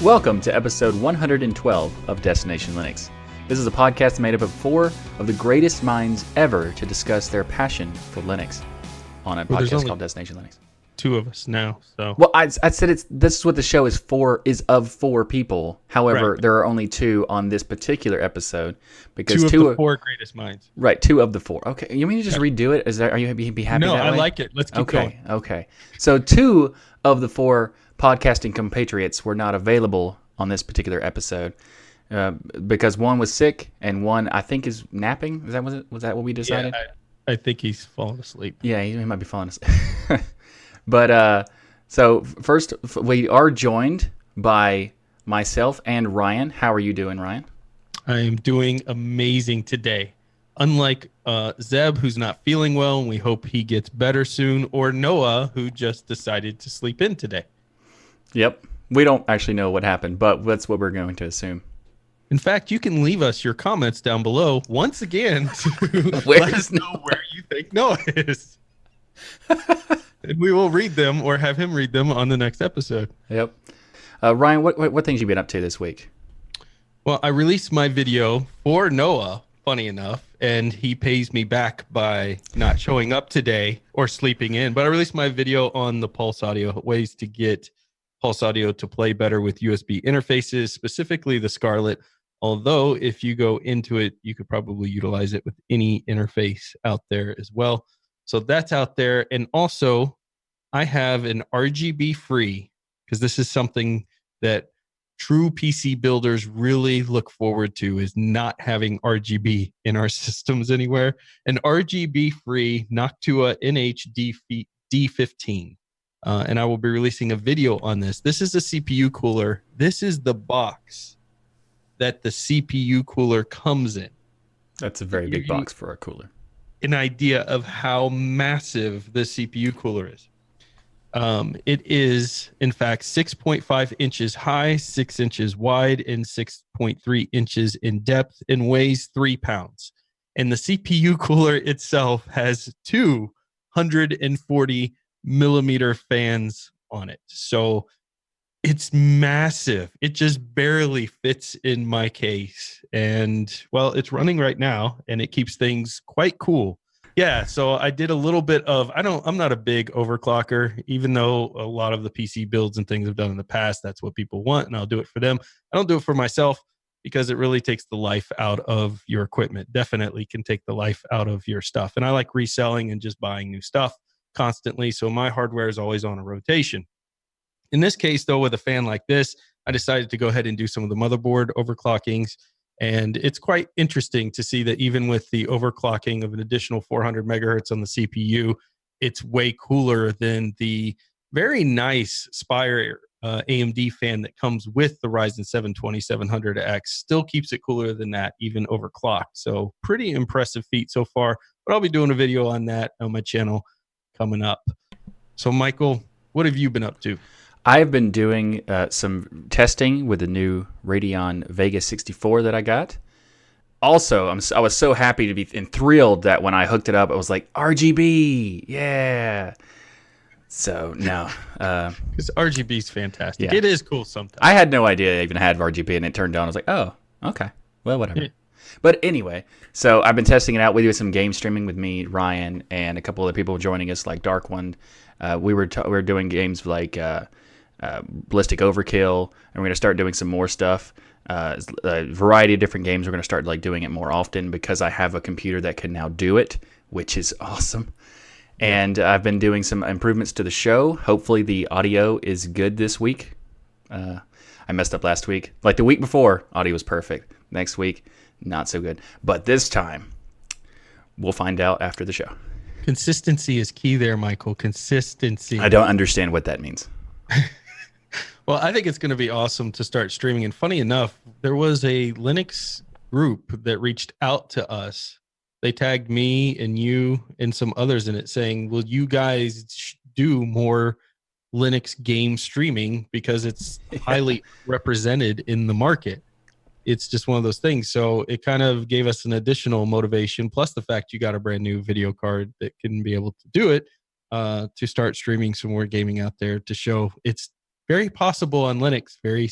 Welcome to episode 112 of Destination Linux. This is a podcast made up of four of the greatest minds ever to discuss their passion for Linux on a podcast called Destination Linux. Two of us now, so. Well, I said this is what the show is for, is of four people. However, right. There are only two on this particular episode because two of the four greatest minds. Right, two of the four. Okay, you mean to just redo it? Are you be happy? No, that I way? like it. Let's keep going. Okay. So two of the four podcasting compatriots were not available on this particular episode because one was sick and one I think is napping. Was that what we decided? Yeah, I think he's falling asleep. Yeah, he might be falling asleep. But so first, we are joined by myself and Ryan. How are you doing, Ryan? I am doing amazing today. Unlike Zeb, who's not feeling well, and we hope he gets better soon, or Noah, who just decided to sleep in today. Yep. We don't actually know what happened, but that's what we're going to assume. In fact, you can leave us your comments down below once again to let us know where you think Noah is. And we will read them or have him read them on the next episode. Yep. Ryan, what things you been up to this week? Well, I released my video for Noah, funny enough, and he pays me back by not showing up today or sleeping in. But I released my video on the Pulse Audio, ways to get Pulse Audio to play better with USB interfaces, specifically the Scarlett. Although if you go into it, you could probably utilize it with any interface out there as well. So that's out there. And also, I have an RGB free, because this is something that true PC builders really look forward to, is not having RGB in our systems anywhere. An RGB free Noctua NH-D15. And I will be releasing a video on this. This is a CPU cooler. This is the box that the CPU cooler comes in. That's a very big box for a cooler. An idea of how massive the CPU cooler is. It is, in fact, 6.5 inches high, 6 inches wide, and 6.3 inches in depth, and weighs 3 pounds. And the CPU cooler itself has 240 millimeter fans on it. So it's massive. It just barely fits in my case. And well, it's running right now and it keeps things quite cool. Yeah, so I did a little bit of, I'm not a big overclocker, even though a lot of the PC builds and things I've done in the past, that's what people want, and I'll do it for them. I don't do it for myself because it really takes the life out of your equipment. Definitely can take the life out of your stuff. And I like reselling and just buying new stuff constantly, so my hardware is always on a rotation. In this case, though, with a fan like this, I decided to go ahead and do some of the motherboard overclockings. And it's quite interesting to see that even with the overclocking of an additional 400 megahertz on the CPU, it's way cooler than the very nice Spire AMD fan that comes with the Ryzen 7 2700X. Still keeps it cooler than that, even overclocked. So pretty impressive feat so far. But I'll be doing a video on that on my channel coming up. So, Michael, what have you been up to? I've been doing some testing with the new Radeon Vega 64 that I got. Also, I was so happy to be and thrilled that when I hooked it up, it was like RGB, yeah. So no, because RGB is fantastic. Yeah. It is cool sometimes. I had no idea I even had RGB, and it turned on. I was like, oh, okay, well, whatever. Yeah. But anyway, so I've been testing it out. We did some game streaming with me, Ryan, and a couple other people joining us, like Dark One. We were doing games like Ballistic Overkill, and we're going to start doing some more stuff. A variety of different games. We're going to start doing it more often because I have a computer that can now do it, which is awesome. And I've been doing some improvements to the show. Hopefully the audio is good this week. I messed up last week. Like the week before, audio was perfect. Next week, not so good. But this time, we'll find out after the show. Consistency is key there, Michael. Consistency. I don't understand what that means. Well, I think it's going to be awesome to start streaming. And funny enough, there was a Linux group that reached out to us. They tagged me and you and some others in it saying, will you guys do more Linux game streaming because it's highly represented in the market? It's just one of those things. So it kind of gave us an additional motivation, plus the fact you got a brand new video card that can be able to do it, to start streaming some more gaming out there to show it's very possible on Linux. Very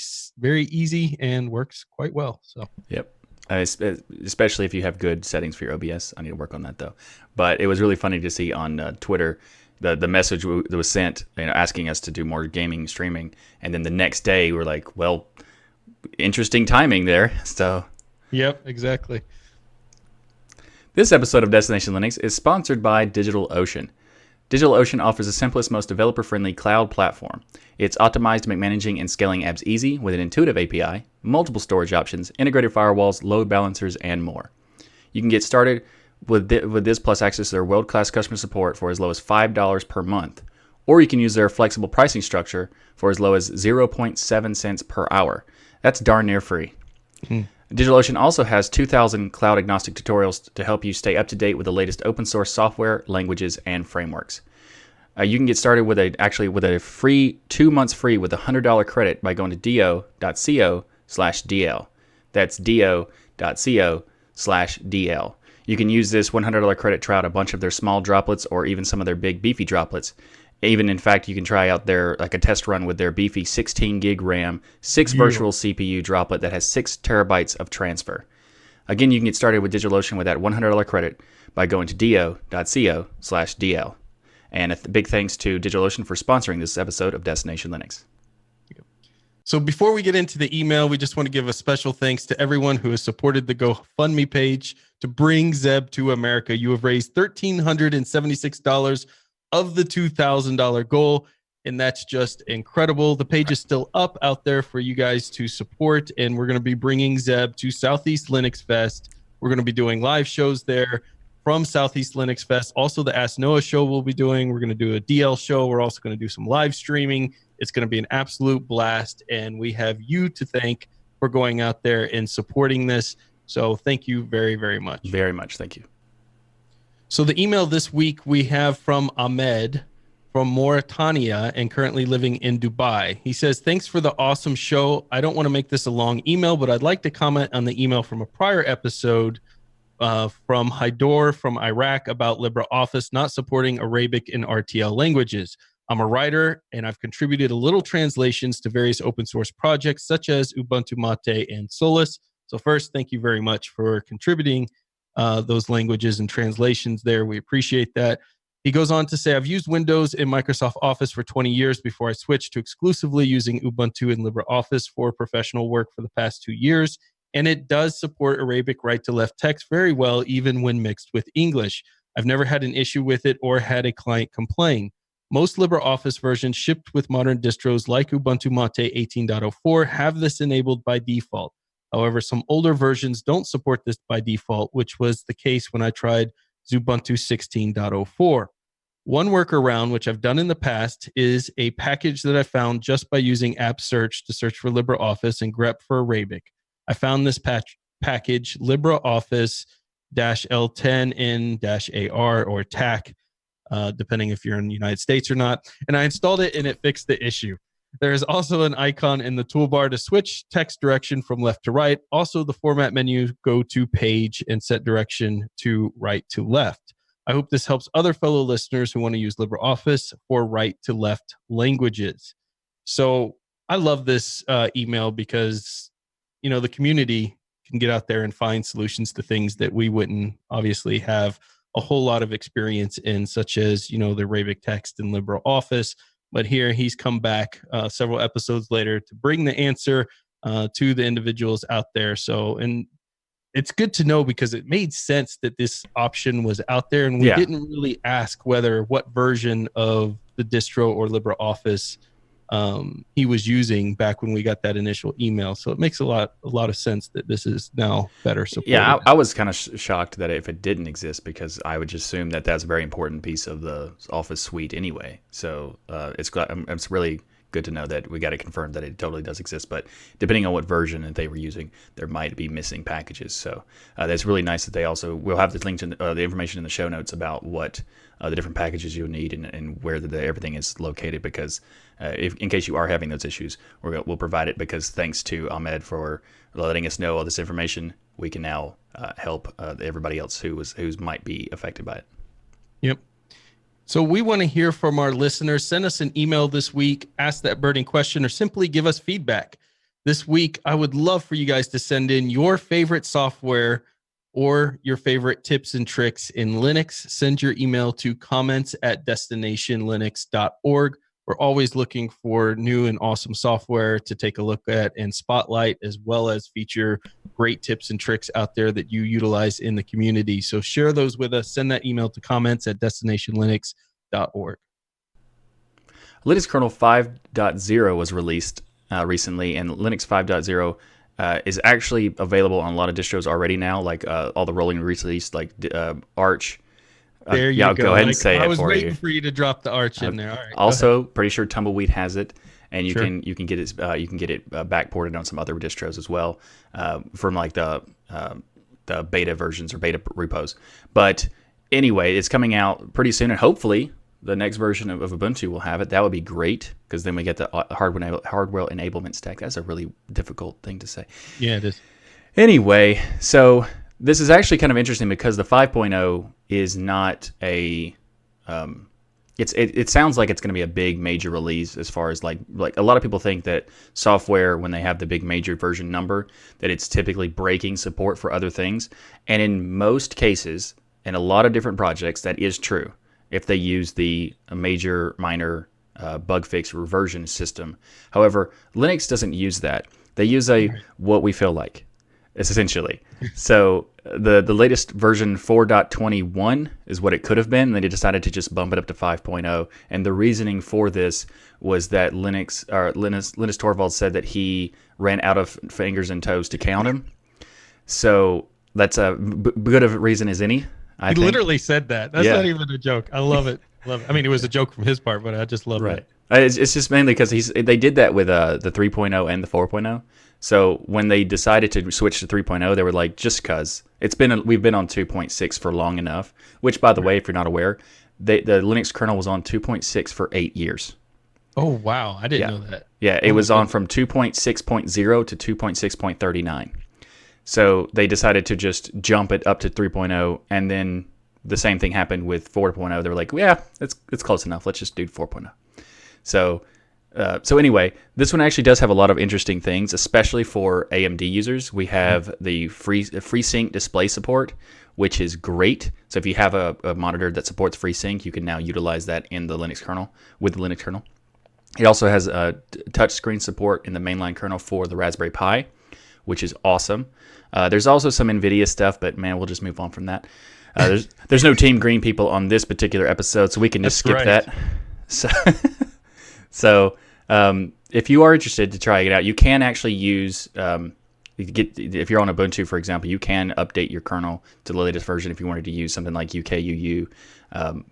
easy and works quite well. So Yep. Especially if you have good settings for your OBS. I need to work on that though. But it was really funny to see on Twitter the message that was sent, asking us to do more gaming streaming, and then the next day we're like, well, interesting timing there. So. Yep, exactly. This episode of Destination Linux is sponsored by DigitalOcean. DigitalOcean offers the simplest, most developer-friendly cloud platform. It's optimized to make managing and scaling apps easy with an intuitive API, multiple storage options, integrated firewalls, load balancers, and more. You can get started with this plus access to their world-class customer support for as low as $5 per month, or you can use their flexible pricing structure for as low as 0.7 cents per hour. That's darn near free. DigitalOcean also has 2,000 cloud-agnostic tutorials to help you stay up to date with the latest open-source software, languages, and frameworks. You can get started with a free 2 months free with a $100 credit by going to do.co/dl. That's do.co/dl. You can use this $100 credit to try out a bunch of their small droplets or even some of their big beefy droplets. Even, in fact, you can try out a test run with their beefy 16 gig RAM, 6 virtual CPU droplet that has 6 terabytes of transfer. Again, you can get started with DigitalOcean with that $100 credit by going to do.co/dl. And a big thanks to DigitalOcean for sponsoring this episode of Destination Linux. So before we get into the email, we just want to give a special thanks to everyone who has supported the GoFundMe page to bring Zeb to America. You have raised $1,376 of the $2,000 goal, and that's just incredible. The page is still up out there for you guys to support, and we're going to be bringing Zeb to Southeast Linux Fest. We're going to be doing live shows there from Southeast Linux Fest. Also, the Ask Noah show we'll be doing. We're going to do a DL show. We're also going to do some live streaming. It's going to be an absolute blast, and we have you to thank for going out there and supporting this. So thank you very, very much. Very much. Thank you. So the email this week we have from Ahmed from Mauritania and currently living in Dubai. He says, thanks for the awesome show. I don't want to make this a long email, but I'd like to comment on the email from a prior episode from Haidor from Iraq about LibreOffice not supporting Arabic and RTL languages. I'm a writer, and I've contributed a little translations to various open source projects such as Ubuntu Mate and Solus. So first, thank you very much for contributing those languages and translations there. We appreciate that. He goes on to say, I've used Windows and Microsoft Office for 20 years before I switched to exclusively using Ubuntu and LibreOffice for professional work for the past 2 years. And it does support Arabic right-to-left text very well, even when mixed with English. I've never had an issue with it or had a client complain. Most LibreOffice versions shipped with modern distros like Ubuntu Mate 18.04 have this enabled by default. However, some older versions don't support this by default, which was the case when I tried Ubuntu 16.04. One workaround, which I've done in the past, is a package that I found just by using app search to search for LibreOffice and grep for Arabic. I found this package, LibreOffice-L10N-AR or TAC, depending if you're in the United States or not, and I installed it and it fixed the issue. There is also an icon in the toolbar to switch text direction from left to right. Also, the format menu, go to page and set direction to right to left. I hope this helps other fellow listeners who want to use LibreOffice for right to left languages. So I love this email because, the community can get out there and find solutions to things that we wouldn't obviously have a whole lot of experience in, such as, the Arabic text in LibreOffice. But here he's come back several episodes later to bring the answer to the individuals out there. So, and it's good to know because it made sense that this option was out there, and we didn't really ask what version of the distro or LibreOffice he was using back when we got that initial email. So it makes a lot of sense that this is now better supported. Yeah, I was kind of shocked that if it didn't exist, because I would just assume that that's a very important piece of the Office suite anyway. So it's really good to know that we got it confirmed that it totally does exist. But depending on what version that they were using, there might be missing packages. So that's really nice that they also will have the link to the information in the show notes about what the different packages you'll need and where everything is located, because in case you are having those issues, we'll provide it, because thanks to Ahmed for letting us know all this information, we can now help everybody else who might be affected by it. Yep. So we want to hear from our listeners. Send us an email this week, ask that burning question, or simply give us feedback. This week, I would love for you guys to send in your favorite software or your favorite tips and tricks in Linux. Send your email to comments@destinationlinux.org. We're always looking for new and awesome software to take a look at and spotlight, as well as feature great tips and tricks out there that you utilize in the community. So share those with us. Send that email to comments@destinationlinux.org. Linux kernel 5.0 was released recently, and Linux 5.0 is actually available on a lot of distros already now, like all the rolling release, like Arch. There you yeah, I'll go ahead and say I it was for waiting you. for you to drop the Arch in there. All right, also, pretty sure Tumbleweed has it, and Sure. you can get it backported on some other distros as well, from like the beta versions or beta repos. But anyway, it's coming out pretty soon, and hopefully the next version of Ubuntu will have it. That would be great, because then we get the hardware enablement stack. That's a really difficult thing to say. Yeah, it is. Anyway, so this is actually kind of interesting because the 5.0 is not a it sounds like it's going to be a big major release, as far as like a lot of people think that software, when they have the big major version number, that it's typically breaking support for other things. And in most cases, in a lot of different projects, that is true if they use the major minor bug fix reversion system. However, Linux doesn't use that. They use what we feel like, essentially. So the latest version 4.21 is what it could have been. They decided to just bump it up to 5.0, and the reasoning for this was that Linus Torvalds said that he ran out of fingers and toes to count him. So that's a good of a reason as any. He literally said that. That's not even a joke. I love it. I mean, it was a joke from his part, but I just love it. It's just mainly because they did that with the 3.0 and the 4.0. So when they decided to switch to 3.0, they were like, just because we've been on 2.6 for long enough. Which, by the way, if you're not aware, the Linux kernel was on 2.6 for 8 years. Oh wow, I didn't know that. Yeah, it was on from 2.6.0 to 2.6.39. So they decided to just jump it up to 3.0, and then the same thing happened with 4.0. They were like, yeah, it's close enough. Let's just do 4.0. So anyway, this one actually does have a lot of interesting things, especially for AMD users. We have the FreeSync display support, which is great. So if you have a monitor that supports FreeSync, you can now utilize that in the Linux kernel with the Linux kernel. It also has touchscreen support in the mainline kernel for the Raspberry Pi, which is awesome. There's also some NVIDIA stuff, but man, we'll just move on from that. There's no Team Green people on this particular episode, so we can just skip that. So if you are interested to try it out, you can actually use, if you're on Ubuntu, for example, you can update your kernel to the latest version if you wanted to use something like UKUU,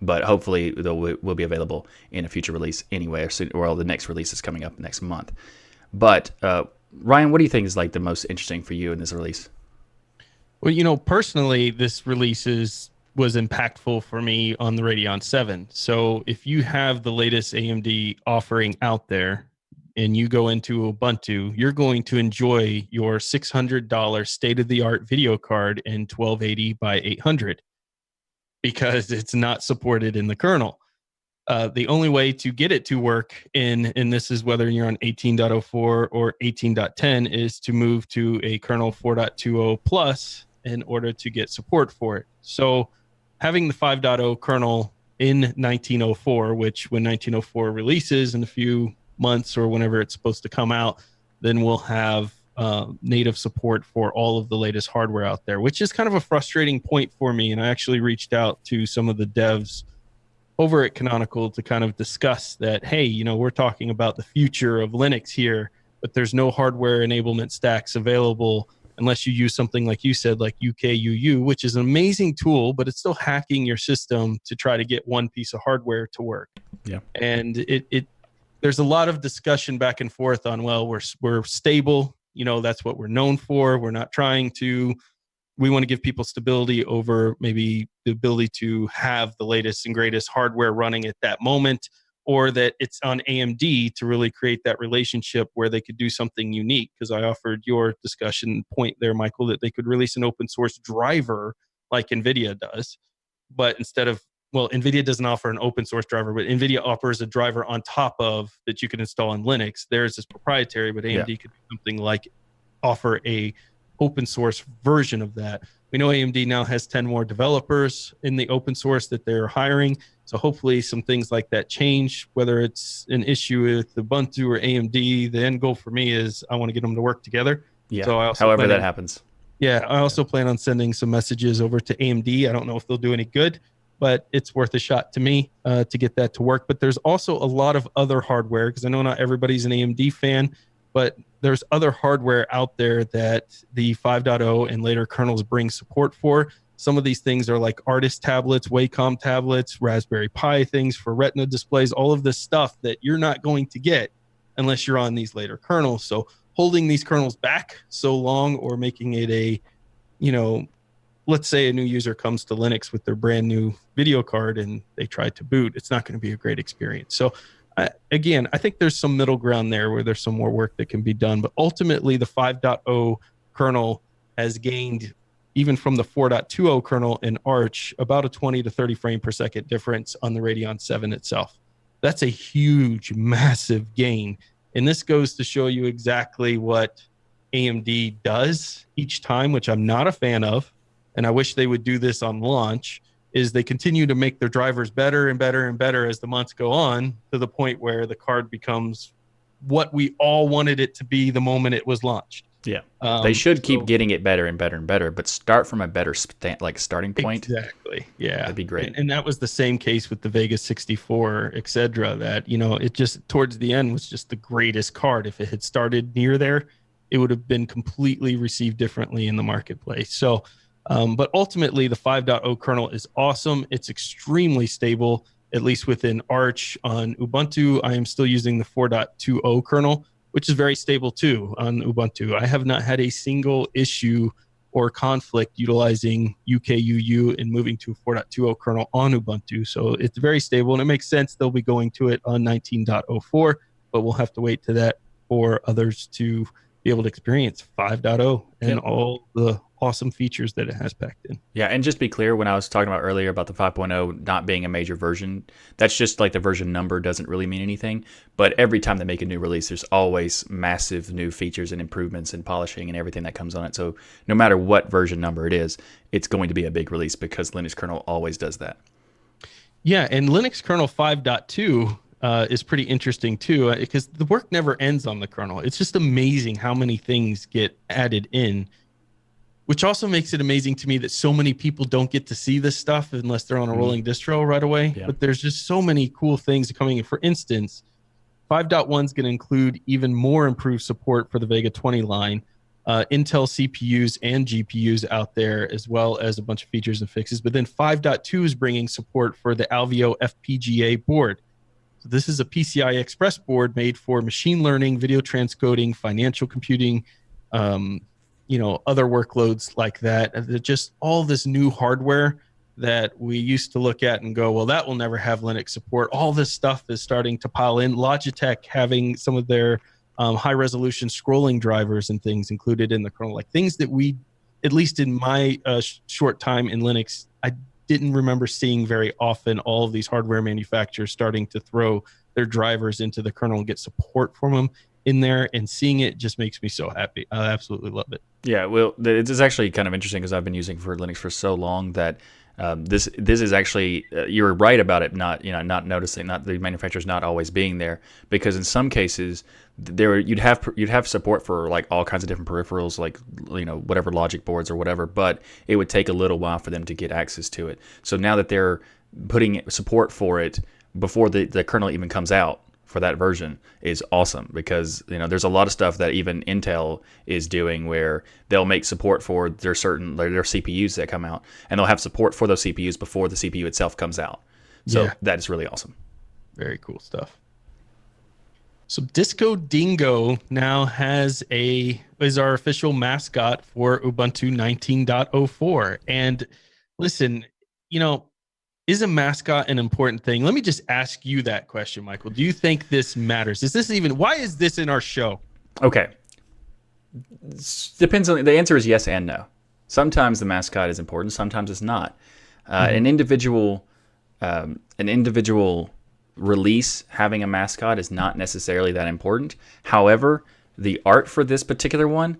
but hopefully it will be available in a future release anyway, or the next release is coming up next month. But Ryan, what do you think is like the most interesting for you in this release? Well, personally, this release was impactful for me on the Radeon 7. So if you have the latest AMD offering out there and you go into Ubuntu, you're going to enjoy your $600 state-of-the-art video card in 1280 by 800 because it's not supported in the kernel. The only way to get it to work and this is whether you're on 18.04 or 18.10, is to move to a kernel 4.20 plus in order to get support for it. So having the 5.0 kernel in 1904, which when 1904 releases in a few months or whenever it's supposed to come out, then we'll have native support for all of the latest hardware out there, which is kind of a frustrating point for me. And I actually reached out to some of the devs over at Canonical to kind of discuss that, hey, we're talking about the future of Linux here, but there's no hardware enablement stacks available unless you use something like you said, like UKUU, which is an amazing tool, but it's still hacking your system to try to get one piece of hardware to work. Yeah. And there's a lot of discussion back and forth on, well, we're stable, that's what we're known for. We're not we want to give people stability over maybe the ability to have the latest and greatest hardware running at that moment, or that it's on AMD to really create that relationship where they could do something unique. Because I offered your discussion point there, Michael, that they could release an open source driver like NVIDIA does, but instead of well, NVIDIA doesn't offer an open source driver, but NVIDIA offers a driver on top of that you can install in Linux. Theirs is proprietary, but AMD could do something like offer a open source version of that. We know AMD now has 10 more developers in the open source that they're hiring. So hopefully some things like that change, whether it's an issue with Ubuntu or AMD. The end goal for me is I want to get them to work together. Yeah. So I also however that happens. Yeah. I also plan on sending some messages over to AMD. I don't know if they'll do any good, but it's worth a shot to me to get that to work. But there's also a lot of other hardware, because I know not everybody's an AMD fan, but there's other hardware out there that the 5.0 and later kernels bring support for. Some of these things are like artist tablets, Wacom tablets, Raspberry Pi things for Retina displays, all of this stuff that you're not going to get unless you're on these later kernels. So holding these kernels back so long, or making it a, let's say a new user comes to Linux with their brand new video card and they try to boot, it's not going to be a great experience. So again, I think there's some middle ground there where there's some more work that can be done. But ultimately, the 5.0 kernel has gained, even from the 4.20 kernel in Arch, about a 20 to 30 frame per second difference on the Radeon 7 itself. That's a huge, massive gain. And this goes to show you exactly what AMD does each time, which I'm not a fan of. And I wish they would do this on launch, is they continue to make their drivers better and better and better as the months go on, to the point where the card becomes what we all wanted it to be the moment it was launched. Yeah. They should keep getting it better and better and better, but start from a better starting point. Exactly. Yeah. That'd be great. And that was the same case with the Vega 64, et cetera, that, it just towards the end was just the greatest card. If it had started near there, it would have been completely received differently in the marketplace. So, but ultimately, the 5.0 kernel is awesome. It's extremely stable, at least within Arch. On Ubuntu, I am still using the 4.20 kernel, which is very stable too on Ubuntu. I have not had a single issue or conflict utilizing UKUU and moving to a 4.20 kernel on Ubuntu. So it's very stable, and it makes sense they'll be going to it on 19.04, but we'll have to wait to that for others to be able to experience 5.0 and all the awesome features that it has packed in. Yeah, and just be clear, when I was talking about earlier about the 5.0 not being a major version, that's just like the version number doesn't really mean anything. But every time they make a new release, there's always massive new features and improvements and polishing and everything that comes on it. So no matter what version number it is, it's going to be a big release, because Linux kernel always does that. Yeah, and Linux kernel 5.2 is pretty interesting too, because the work never ends on the kernel. It's just amazing how many things get added in, which also makes it amazing to me that so many people don't get to see this stuff unless they're on a rolling distro right away. Yeah. But there's just so many cool things coming in. For instance, 5.1 is going to include even more improved support for the Vega 20 line, Intel CPUs and GPUs out there, as well as a bunch of features and fixes. But then 5.2 is bringing support for the Alveo FPGA board. So this is a PCI Express board made for machine learning, video transcoding, financial computing, other workloads like that. Just all this new hardware that we used to look at and go, well, that will never have Linux support. All this stuff is starting to pile in. Logitech having some of their high resolution scrolling drivers and things included in the kernel, like things that we, at least in my short time in Linux, I didn't remember seeing very often. All of these hardware manufacturers starting to throw their drivers into the kernel and get support from them in there, and seeing it just makes me so happy. I absolutely love it. Yeah, well, it's actually kind of interesting, because I've been using for Linux for so long that this is actually you were right about it not noticing, not the manufacturers not always being there, because in some cases you'd have support for like all kinds of different peripherals, like whatever logic boards or whatever, but it would take a little while for them to get access to it. So now that they're putting support for it before the kernel even comes out for that version is awesome, because there's a lot of stuff that even Intel is doing where they'll make support for their CPUs that come out, and they'll have support for those CPUs before the CPU itself comes out. So that is really awesome. Very cool stuff. So Disco Dingo now is our official mascot for Ubuntu 19.04. And listen, is a mascot an important thing? Let me just ask you that question, Michael. Do you think this matters? Why is this in our show? Okay. Depends on, the answer is yes and no. Sometimes the mascot is important, sometimes it's not. An individual an individual release having a mascot is not necessarily that important. However, the art for this particular one,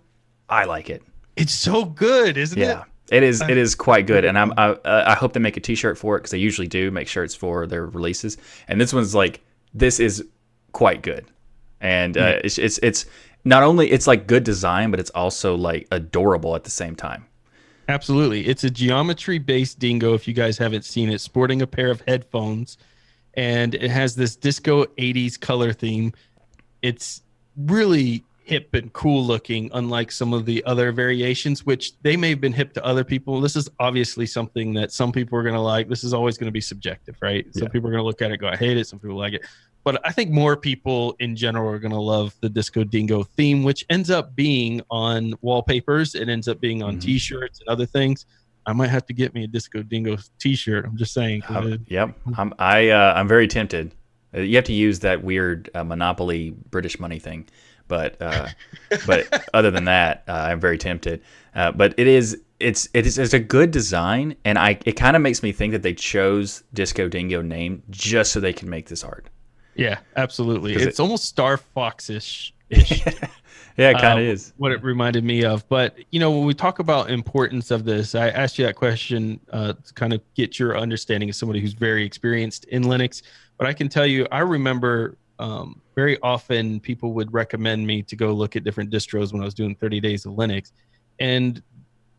I like it. It's so good, isn't it? Yeah, it is. It is quite good, and I hope they make a T-shirt for it because they usually do make shirts for their releases. And this one's like, this is quite good, and it's not only it's like good design, but it's also like adorable at the same time. Absolutely. It's a geometry-based dingo, if you guys haven't seen it, sporting a pair of headphones, and it has this disco 80s color theme. It's really hip and cool looking, unlike some of the other variations, which they may have been hip to other people. This is obviously something that some people are going to like. This is always going to be subjective, right? Some people are going to look at it and go, I hate it. Some people like it. But I think more people in general are going to love the Disco Dingo theme, which ends up being on wallpapers. It ends up being on T-shirts and other things. I might have to get me a Disco Dingo T-shirt. I'm just saying. Yep, I'm very tempted. You have to use that weird Monopoly British money thing, but other than that, I'm very tempted. But it's a good design, and it kind of makes me think that they chose Disco Dingo name just so they can make this art. Yeah, absolutely. It's almost Star Fox-ish. Yeah, it kind of is. What it reminded me of. But, when we talk about importance of this, I asked you that question to kind of get your understanding as somebody who's very experienced in Linux. But I can tell you, I remember very often people would recommend me to go look at different distros when I was doing 30 Days of Linux. And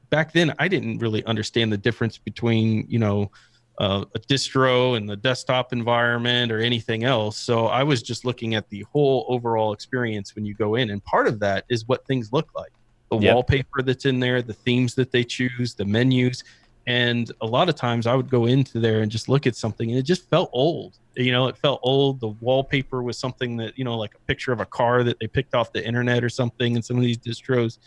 back then, I didn't really understand the difference between, a distro and the desktop environment or anything else. So I was just looking at the whole overall experience when you go in. And part of that is what things look like. The wallpaper that's in there, the themes that they choose, the menus. And a lot of times I would go into there and just look at something and it just felt old. It felt old. The wallpaper was something that, like a picture of a car that they picked off the internet or something in some of these distros.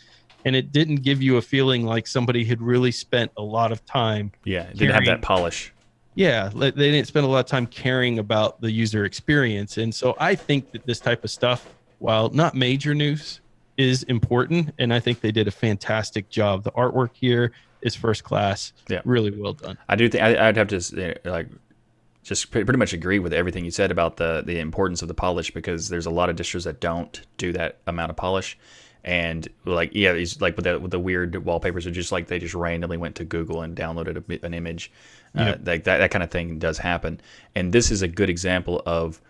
And it didn't give you a feeling like somebody had really spent a lot of time. Yeah, it didn't have that polish. Yeah, they didn't spend a lot of time caring about the user experience. And so I think that this type of stuff, while not major news, is important. And I think they did a fantastic job. The artwork here is first class. Yeah. Really well done. I do think I'd have to just pretty much agree with everything you said about the importance of the polish, because there's a lot of distros that don't do that amount of polish. And it's like with the weird wallpapers are just like they just randomly went to Google and downloaded an image. Like that kind of thing does happen. And this is a good example of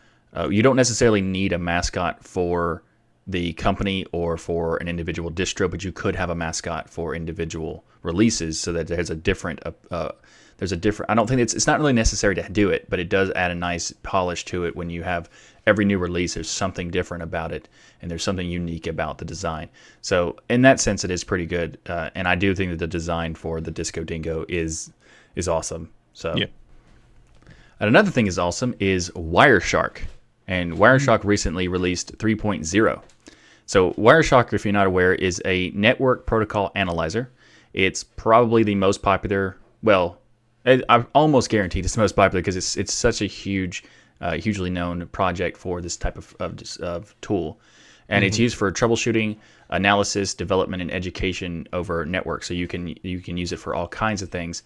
you don't necessarily need a mascot for the company or for an individual distro, but you could have a mascot for individual releases so that there's a different I don't think it's not really necessary to do it, but it does add a nice polish to it when you have every new release. There's something different about it, and there's something unique about the design. So in that sense, it is pretty good. And I do think that the design for the Disco Dingo is awesome. So, And another thing is awesome is Wireshark, and Wireshark recently released 3.0. So Wireshark, if you're not aware, is a network protocol analyzer. It's probably the most popular. Well, I'm almost guaranteed it's the most popular because it's such a hugely known project for this type of tool, and it's used for troubleshooting, analysis, development, and education over networks. So you can use it for all kinds of things.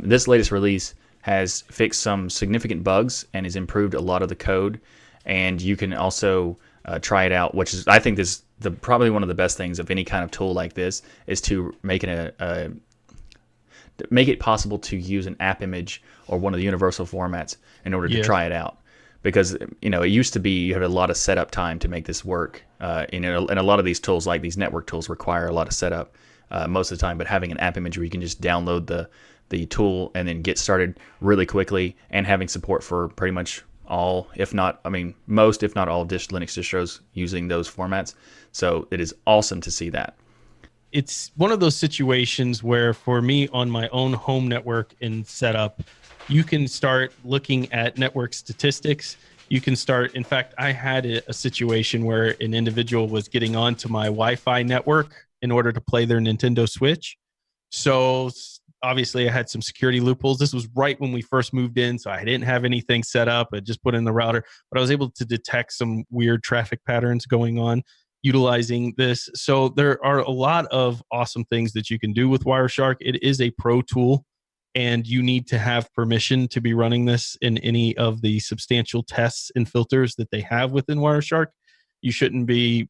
This latest release has fixed some significant bugs and has improved a lot of the code, and you can also try it out, which is I think this probably one of the best things of any kind of tool like this is to make it possible to use an app image or one of the universal formats in order to try it out. Because it used to be you had a lot of setup time to make this work, and a lot of these tools, like these network tools, require a lot of setup most of the time. But having an app image where you can just download the tool and then get started really quickly, and having support for pretty much all, most if not all Linux distros using those formats. So it is awesome to see that. It's one of those situations where for me on my own home network and setup, you can start looking at network statistics. You can start, in fact, I had a situation where an individual was getting onto my Wi-Fi network in order to play their Nintendo Switch. So obviously I had some security loopholes. This was right when we first moved in, so I didn't have anything set up. I just put in the router, but I was able to detect some weird traffic patterns going on utilizing this. So there are a lot of awesome things that you can do with Wireshark. It is a pro tool, and you need to have permission to be running this in any of the substantial tests and filters that they have within Wireshark. You shouldn't be,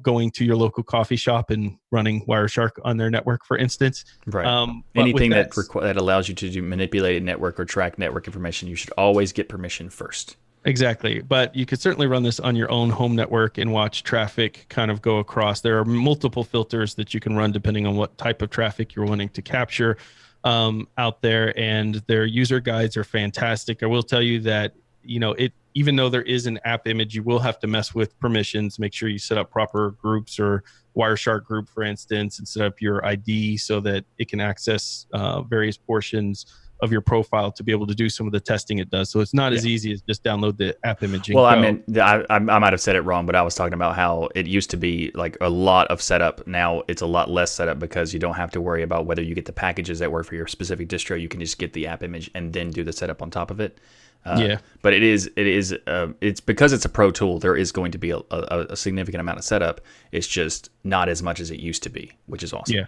going to your local coffee shop and running Wireshark on their network, for instance. Right. Anything that allows you to manipulate a network or track network information, you should always get permission first. Exactly. But you could certainly run this on your own home network and watch traffic kind of go across. There are multiple filters that you can run depending on what type of traffic you're wanting to capture out there. And their user guides are fantastic. I will tell you that, even though there is an app image, you will have to mess with permissions. Make sure you set up proper groups or Wireshark group, for instance, and set up your ID so that it can access various portions of your profile to be able to do some of the testing it does. So it's not as easy as just download the app image and go. I might have said it wrong, but I was talking about how it used to be like a lot of setup. Now it's a lot less setup because you don't have to worry about whether you get the packages that work for your specific distro. You can just get the app image and then do the setup on top of it. But it's because it's a pro tool. There is going to be a significant amount of setup. It's just not as much as it used to be, which is awesome. Yeah.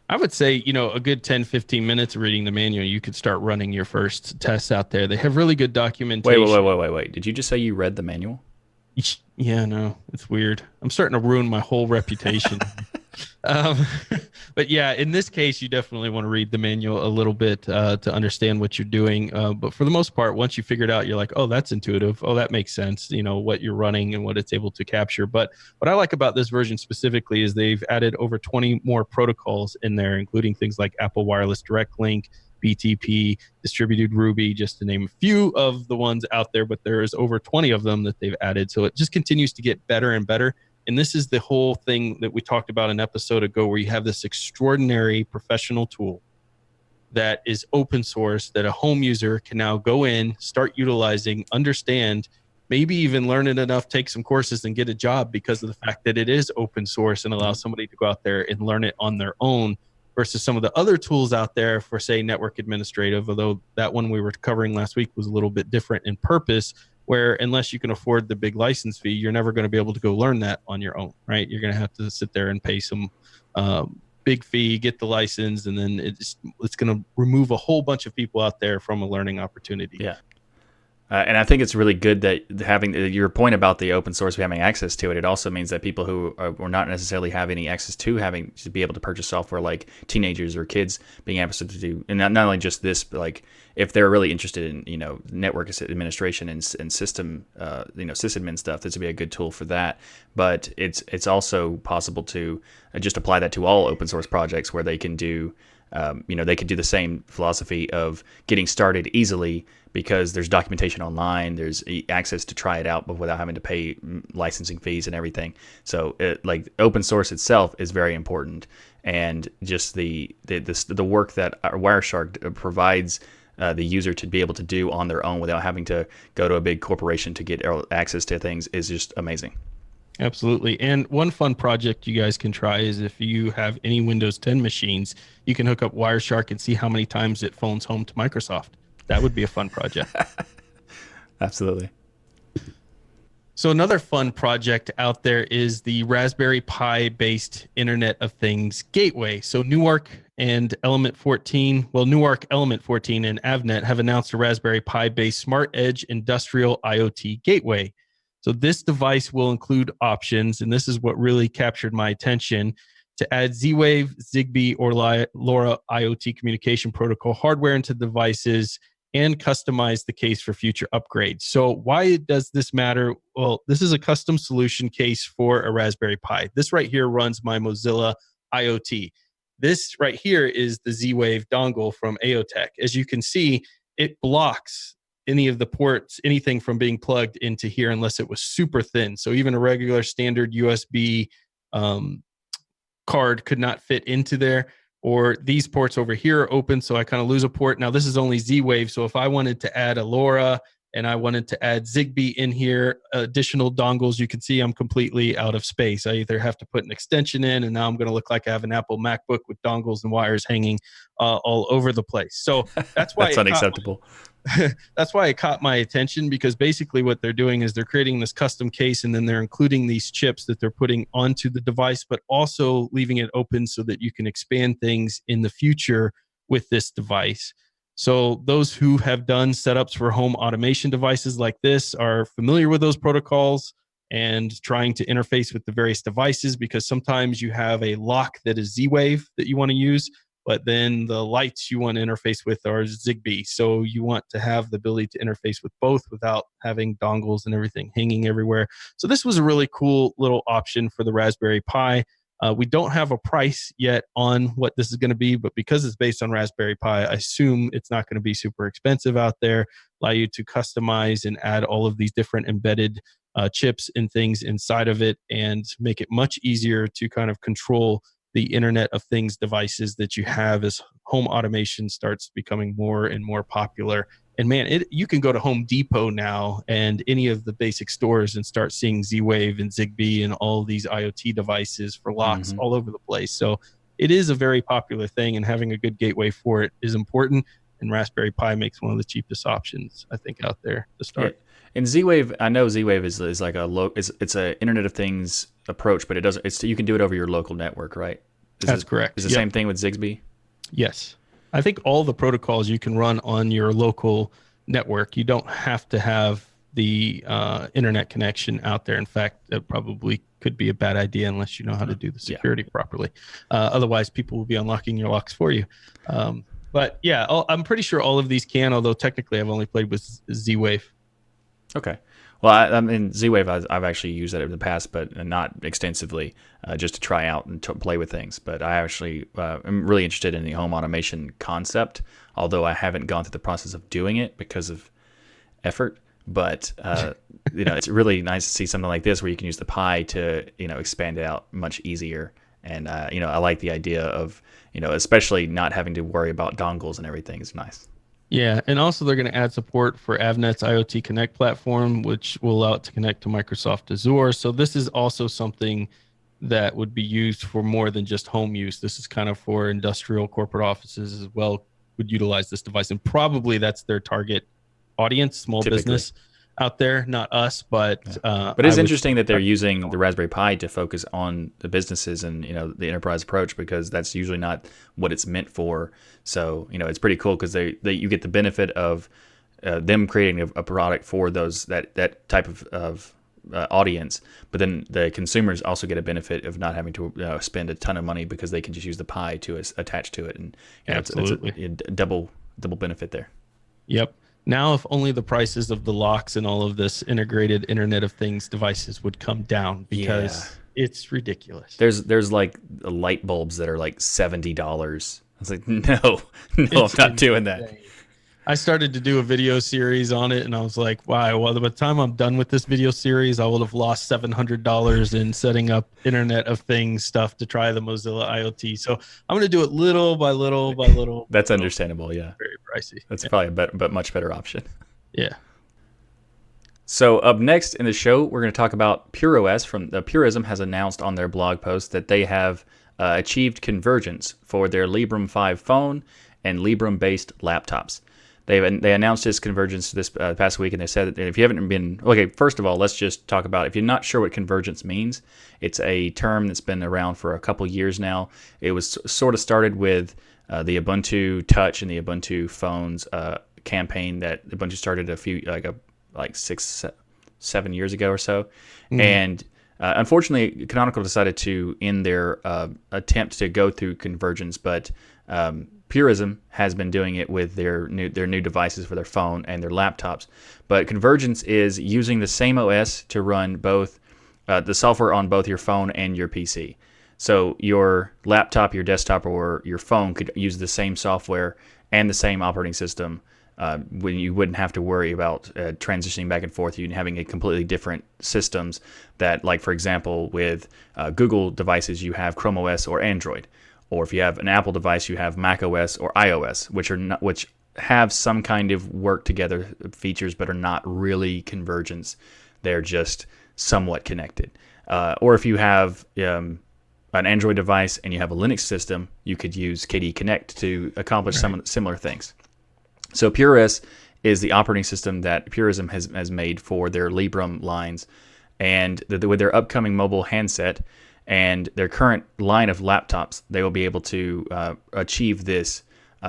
I would say, a good 10, 15 minutes of reading the manual, you could start running your first tests out there. They have really good documentation. Wait. Did you just say you read the manual? Yeah, no, it's weird. I'm starting to ruin my whole reputation. But yeah, in this case, you definitely want to read the manual a little bit to understand what you're doing. But for the most part, once you figure it out, you're like, oh, that's intuitive. Oh, that makes sense. What you're running and what it's able to capture. But what I like about this version specifically is they've added over 20 more protocols in there, including things like Apple Wireless Direct Link, BTP, distributed Ruby, just to name a few of the ones out there. But there is over 20 of them that they've added. So it just continues to get better and better. And this is the whole thing that we talked about an episode ago, where you have this extraordinary professional tool that is open source that a home user can now go in, start utilizing, understand, maybe even learn it enough, take some courses and get a job because of the fact that it is open source and allows somebody to go out there and learn it on their own, versus some of the other tools out there for, say, network administrative, although that one we were covering last week was a little bit different in purpose, where unless you can afford the big license fee, you're never going to be able to go learn that on your own, right? You're going to have to sit there and pay some big fee, get the license, and then it's going to remove a whole bunch of people out there from a learning opportunity. Yeah. And I think it's really good that having your point about the open source, having access to it, it also means that people who are not necessarily have any access to having to be able to purchase software, like teenagers or kids, being able to do, and not only just this, but like if they're really interested in, network administration and system, sysadmin stuff, this would be a good tool for that. But it's also possible to just apply that to all open source projects where they can do, they could do the same philosophy of getting started easily because there's documentation online, there's access to try it out, but without having to pay licensing fees and everything. So open source itself is very important, and just the work that Wireshark provides the user to be able to do on their own without having to go to a big corporation to get access to things is just amazing. Absolutely. And one fun project you guys can try is if you have any Windows 10 machines, you can hook up Wireshark and see how many times it phones home to Microsoft. That would be a fun project. Absolutely. So another fun project out there is the Raspberry Pi based Internet of Things gateway. So Newark and Element 14, Newark Element 14 and Avnet have announced a Raspberry Pi based Smart Edge Industrial IoT gateway. So this device will include options, and this is what really captured my attention, to add Z-Wave, Zigbee, or LoRa IoT communication protocol hardware into devices and customize the case for future upgrades. So why does this matter? Well, this is a custom solution case for a Raspberry Pi. This right here runs my Mozilla IoT. This right here is the Z-Wave dongle from Aeotech. As you can see, it blocks any of the ports, anything from being plugged into here unless it was super thin. So even a regular standard USB card could not fit into there. Or these ports over here are open, so I kind of lose a port. Now this is only Z-Wave, so if I wanted to add a LoRa and I wanted to add Zigbee in here, additional dongles, you can see I'm completely out of space. I either have to put an extension in, and now I'm going to look like I have an Apple MacBook with dongles and wires hanging all over the place. So that's why that's unacceptable. That's why it caught my attention, because basically what they're doing is they're creating this custom case, and then they're including these chips that they're putting onto the device, but also leaving it open so that you can expand things in the future with this device. So those who have done setups for home automation devices like this are familiar with those protocols and trying to interface with the various devices, because sometimes you have a lock that is Z-Wave that you want to use, but then the lights you want to interface with are Zigbee. So you want to have the ability to interface with both without having dongles and everything hanging everywhere. So this was a really cool little option for the Raspberry Pi. We don't have a price yet on what this is going to be, but because it's based on Raspberry Pi, I assume it's not going to be super expensive out there. Allow you to customize and add all of these different embedded chips and things inside of it, and make it much easier to kind of control the Internet of Things devices that you have as home automation starts becoming more and more popular. And man, you can go to Home Depot now and any of the basic stores and start seeing Z-Wave and Zigbee and all these IoT devices for locks all over the place. So it is a very popular thing, and having a good gateway for it is important. And Raspberry Pi makes one of the cheapest options, I think, out there to start. Yeah. And Z-Wave, I know Z-Wave is like it's a Internet of Things approach, but you can do it over your local network, right? That's correct. Is the same thing with Zigbee? Yes. I think all the protocols you can run on your local network. You don't have to have the internet connection out there. In fact, it probably could be a bad idea unless you know how to do the security properly. Otherwise, people will be unlocking your locks for you. But yeah, I'm pretty sure all of these can, although technically I've only played with Z-Wave. Okay. Well, I mean, Z-Wave, I've actually used that in the past, but not extensively, just to try out and to play with things. But I actually am really interested in the home automation concept, although I haven't gone through the process of doing it because of effort. But it's really nice to see something like this where you can use the Pi to expand it out much easier. And I like the idea of especially not having to worry about dongles and everything is nice. Yeah, and also they're going to add support for Avnet's IoT Connect platform, which will allow it to connect to Microsoft Azure. So this is also something that would be used for more than just home use. This is kind of for industrial corporate offices as well, would utilize this device. And probably that's their target audience, small business out there, not us. But it's interesting that they're using the Raspberry Pi to focus on the businesses and the enterprise approach, because that's usually not what it's meant for. So it's pretty cool because you get the benefit of them creating a product for that type of audience, but then the consumers also get a benefit of not having to spend a ton of money because they can just use the Pi to attach to it, and it's a double benefit there. Yep. Now, if only the prices of the locks and all of this integrated Internet of Things devices would come down, because it's ridiculous. There's like light bulbs that are like $70. I was like, no, I'm not doing that. I started to do a video series on it, and I was like, wow, well, by the time I'm done with this video series, I will have lost $700 in setting up Internet of Things stuff to try the Mozilla IoT. So I'm going to do it little by little by little. That's understandable, yeah. Very pricey. That's probably a much better option. Yeah. So up next in the show, we're going to talk about PureOS. From Purism has announced on their blog post that they have achieved convergence for their Librem 5 phone and Librem-based laptops. They announced this convergence this past week, and they said that if you haven't been... Okay, first of all, let's just talk about, if you're not sure what convergence means, it's a term that's been around for a couple years now. It was sort of started with the Ubuntu Touch and the Ubuntu Phones campaign that Ubuntu started a few, like 7 years ago or so. Mm-hmm. And unfortunately, Canonical decided to end their attempt to go through convergence, but... Purism has been doing it with their new devices for their phone and their laptops. But Convergence is using the same OS to run both the software on both your phone and your PC. So your laptop, your desktop, or your phone could use the same software and the same operating system when you wouldn't have to worry about transitioning back and forth, you having a completely different systems that, like, for example, with Google devices, you have Chrome OS or Android. Or if you have an Apple device, you have Mac OS or iOS, which have some kind of work together features, but are not really convergence. They're just somewhat connected. Or if you have an Android device and you have a Linux system, you could use KDE Connect to accomplish some similar things. So PureOS is the operating system that Purism has made for their Librem lines, and with their upcoming mobile handset and their current line of laptops, they will be able to achieve this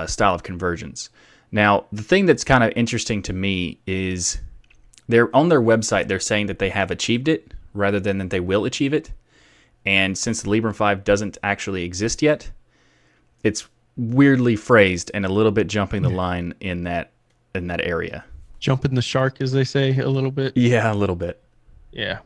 style of convergence. Now, the thing that's kind of interesting to me is they're on their website. They're saying that they have achieved it rather than that they will achieve it. And since the Librem 5 doesn't actually exist yet, it's weirdly phrased and a little bit jumping the line in that area. Jumping the shark, as they say, a little bit. Yeah, a little bit. Yeah.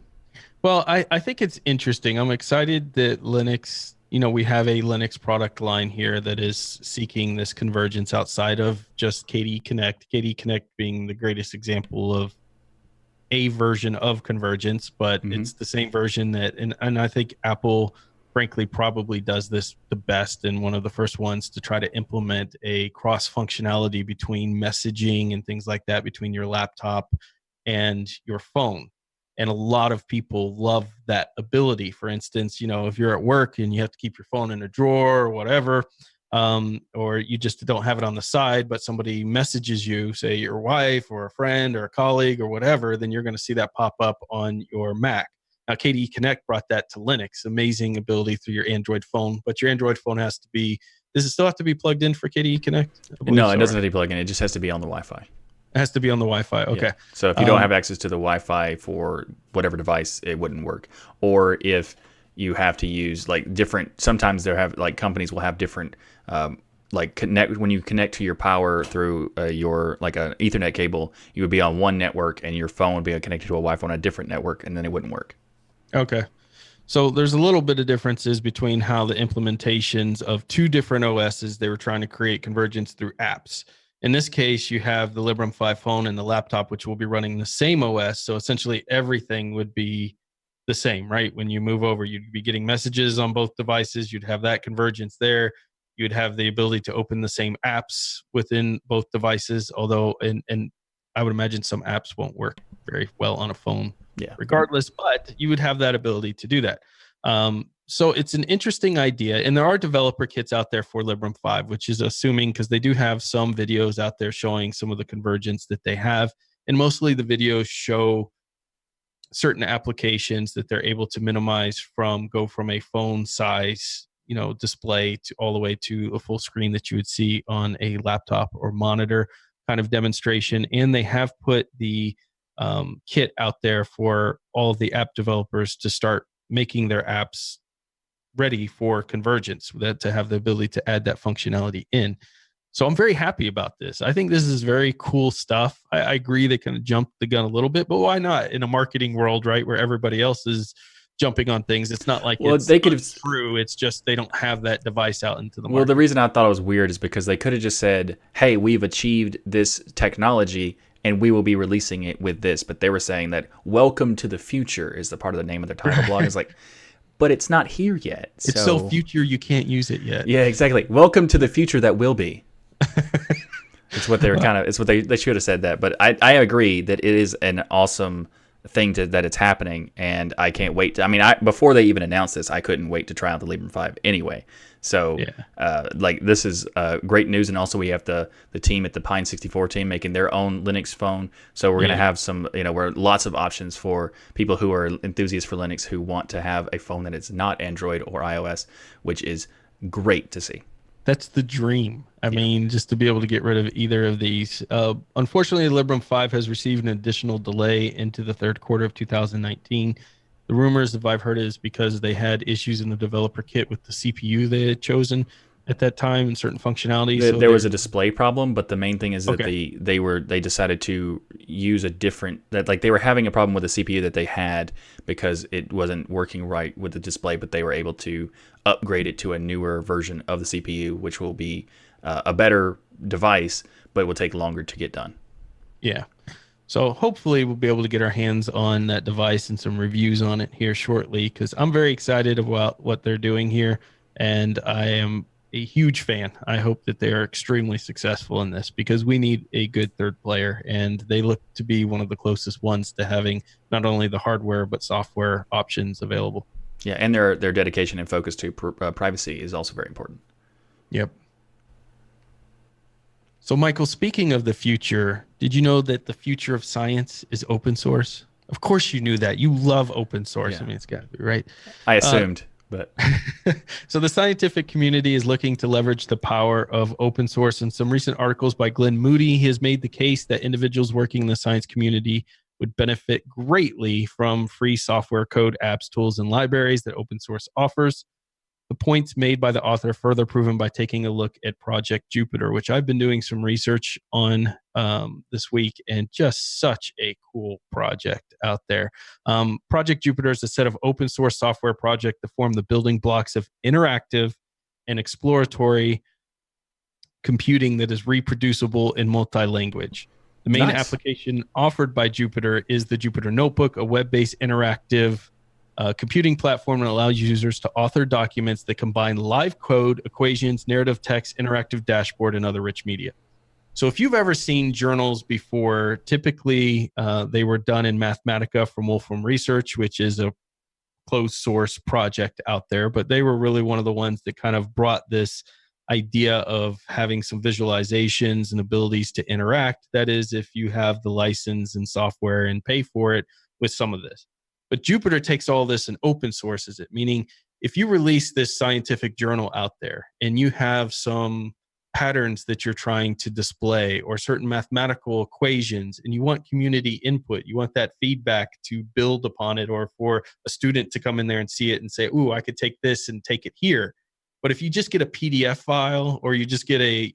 Well, I think it's interesting. I'm excited that Linux, we have a Linux product line here that is seeking this convergence outside of just KDE Connect. KDE Connect being the greatest example of a version of convergence, but it's the same version that, and I think Apple, frankly, probably does this the best and one of the first ones to try to implement a cross functionality between messaging and things like that between your laptop and your phone. And a lot of people love that ability. For instance, if you're at work and you have to keep your phone in a drawer or whatever, or you just don't have it on the side, but somebody messages you, say your wife or a friend or a colleague or whatever, then you're going to see that pop up on your Mac. Now, KDE Connect brought that to Linux, amazing ability through your Android phone, but your Android phone does it still have to be plugged in for KDE Connect? No, it doesn't have to be plugged in. It just has to be on the Wi-Fi. It has to be on the Wi-Fi. Okay. Yeah. So if you don't have access to the Wi-Fi for whatever device, it wouldn't work. Or if you have to use sometimes companies will have different, when you connect to your power through your an Ethernet cable, you would be on one network and your phone would be connected to a Wi-Fi on a different network, and then it wouldn't work. Okay. So there's a little bit of differences between how the implementations of two different OSs, they were trying to create convergence through apps. In this case, you have the Librem 5 phone and the laptop, which will be running the same OS. So essentially everything would be the same, right? When you move over, you'd be getting messages on both devices. You'd have that convergence there. You'd have the ability to open the same apps within both devices, although, and I would imagine some apps won't work very well on a phone regardless, but you would have that ability to do that. So it's an interesting idea, and there are developer kits out there for Librem 5, which is assuming, because they do have some videos out there showing some of the convergence that they have, and mostly the videos show certain applications that they're able to minimize go from a phone size, display to all the way to a full screen that you would see on a laptop or monitor kind of demonstration. And they have put the kit out there for all of the app developers to start making their apps ready for convergence, to have the ability to add that functionality in. So I'm very happy about this. I think this is very cool stuff. I agree they kind of jumped the gun a little bit, but why not in a marketing world, right, where everybody else is jumping on things? It's not like they could have true. It's just they don't have that device out into the market. Well, the reason I thought it was weird is because they could have just said, "Hey, we've achieved this technology, and we will be releasing it with this." But they were saying that "Welcome to the future" is the part of the name of their title blog. It's like, but it's not here yet. It's so future you can't use it yet. Yeah, exactly. Welcome to the future that will be. It's what they were it's what they should have said that. But I agree that it is an awesome thing that it's happening, and I can't wait to, before they even announced this, I couldn't wait to try out the Librem 5 anyway. So this is great news. And also we have the team at the Pine 64 team making their own Linux phone. So we're going to have some, we're lots of options for people who are enthusiasts for Linux who want to have a phone that is not Android or iOS, which is great to see. That's the dream. I mean, just to be able to get rid of either of these. Unfortunately, Librem 5 has received an additional delay into the third quarter of 2019. The rumors that I've heard is because they had issues in the developer kit with the CPU they had chosen at that time and certain functionalities. There was a display problem, but the main thing is that they decided to use a different, they were having a problem with the CPU that they had because it wasn't working right with the display, but they were able to upgrade it to a newer version of the CPU, which will be a better device, but it will take longer to get done. Yeah. So hopefully we'll be able to get our hands on that device and some reviews on it here shortly, because I'm very excited about what they're doing here, and I am a huge fan. I hope that they are extremely successful in this, because we need a good third player, and they look to be one of the closest ones to having not only the hardware but software options available. Yeah, and their dedication and focus to privacy is also very important. Yep. So, Michael, speaking of the future, did you know that the future of science is open source? Of course you knew that. You love open source. Yeah. I mean, it's got to be, right? I assumed. But So the scientific community is looking to leverage the power of open source. In some recent articles by Glenn Moody, he has made the case that individuals working in the science community would benefit greatly from free software code, apps, tools, and libraries that open source offers. The points made by the author further proven by taking a look at Project Jupiter, which I've been doing some research on this week, and just such a cool project out there. Project Jupiter is a set of open source software projects that form the building blocks of interactive and exploratory computing that is reproducible in multi-language. The main application offered by Jupiter is the Jupiter Notebook, a web-based interactive computing platform that allows users to author documents that combine live code, equations, narrative text, interactive dashboard, and other rich media. So if you've ever seen journals before, typically they were done in Mathematica from Wolfram Research, which is a closed source project out there, but they were really one of the ones that kind of brought this idea of having some visualizations and abilities to interact. That is, if you have the license and software and pay for it with some of this. But Jupiter takes all this and open sources it, meaning if you release this scientific journal out there and you have some patterns that you're trying to display or certain mathematical equations and you want community input, you want that feedback to build upon it, or for a student to come in there and see it and say, ooh, I could take this and take it here. But if you just get a PDF file or you just get a,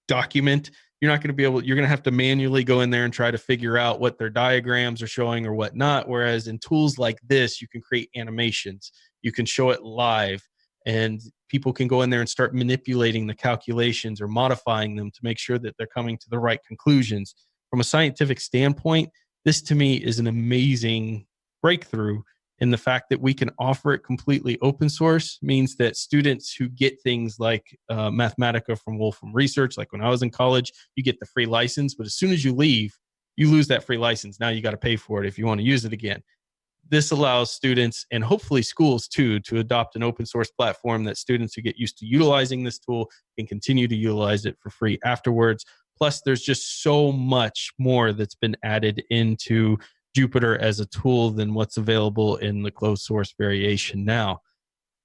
document, you're not going to be able, you're going to have to manually go in there and try to figure out what their diagrams are showing or whatnot. Whereas in tools like this, you can create animations, you can show it live, and people can go in there and start manipulating the calculations or modifying them to make sure that they're coming to the right conclusions. From a scientific standpoint, this to me is an amazing breakthrough. And the fact that we can offer it completely open source means that students who get things like Mathematica from Wolfram Research, like when I was in college, you get the free license, but as soon as you leave, you lose that free license. Now you got to pay for it if you want to use it again. This allows students, and hopefully schools too, to adopt an open source platform that students who get used to utilizing this tool can continue to utilize it for free afterwards. Plus, there's just so much more that's been added into Jupiter as a tool than what's available in the closed source variation now.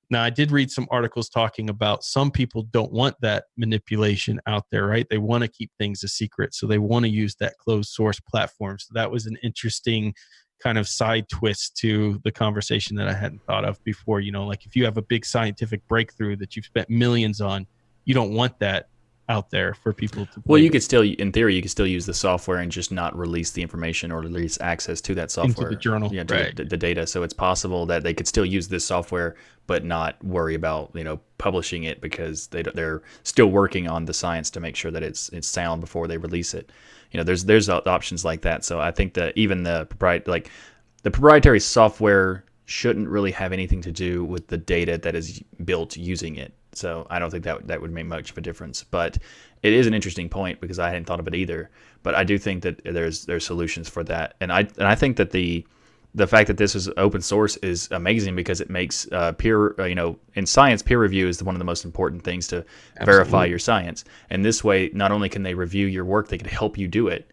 Now, I did read some articles talking about some people don't want that manipulation out there, right? They want to keep things a secret, so they want to use that closed source platform. So that was an interesting kind of side twist to the conversation that I hadn't thought of before. Like if you have a big scientific breakthrough that you've spent millions on, you don't want that out there for people to play. Well, you could still, in theory, you could still use the software and just not release the information or release access to that software. Into the journal. Yeah, to the data. So it's possible that they could still use this software, but not worry about, publishing it because they're still working on the science to make sure that it's sound before they release it. There's options like that. So I think that even the proprietary software shouldn't really have anything to do with the data that is built using it. So I don't think that would make much of a difference. But it is an interesting point because I hadn't thought of it either. But I do think that there's solutions for that, and I think that the fact that this is open source is amazing because it makes peer in science, peer review is one of the most important things to verify your science. And this way, not only can they review your work, they can help you do it.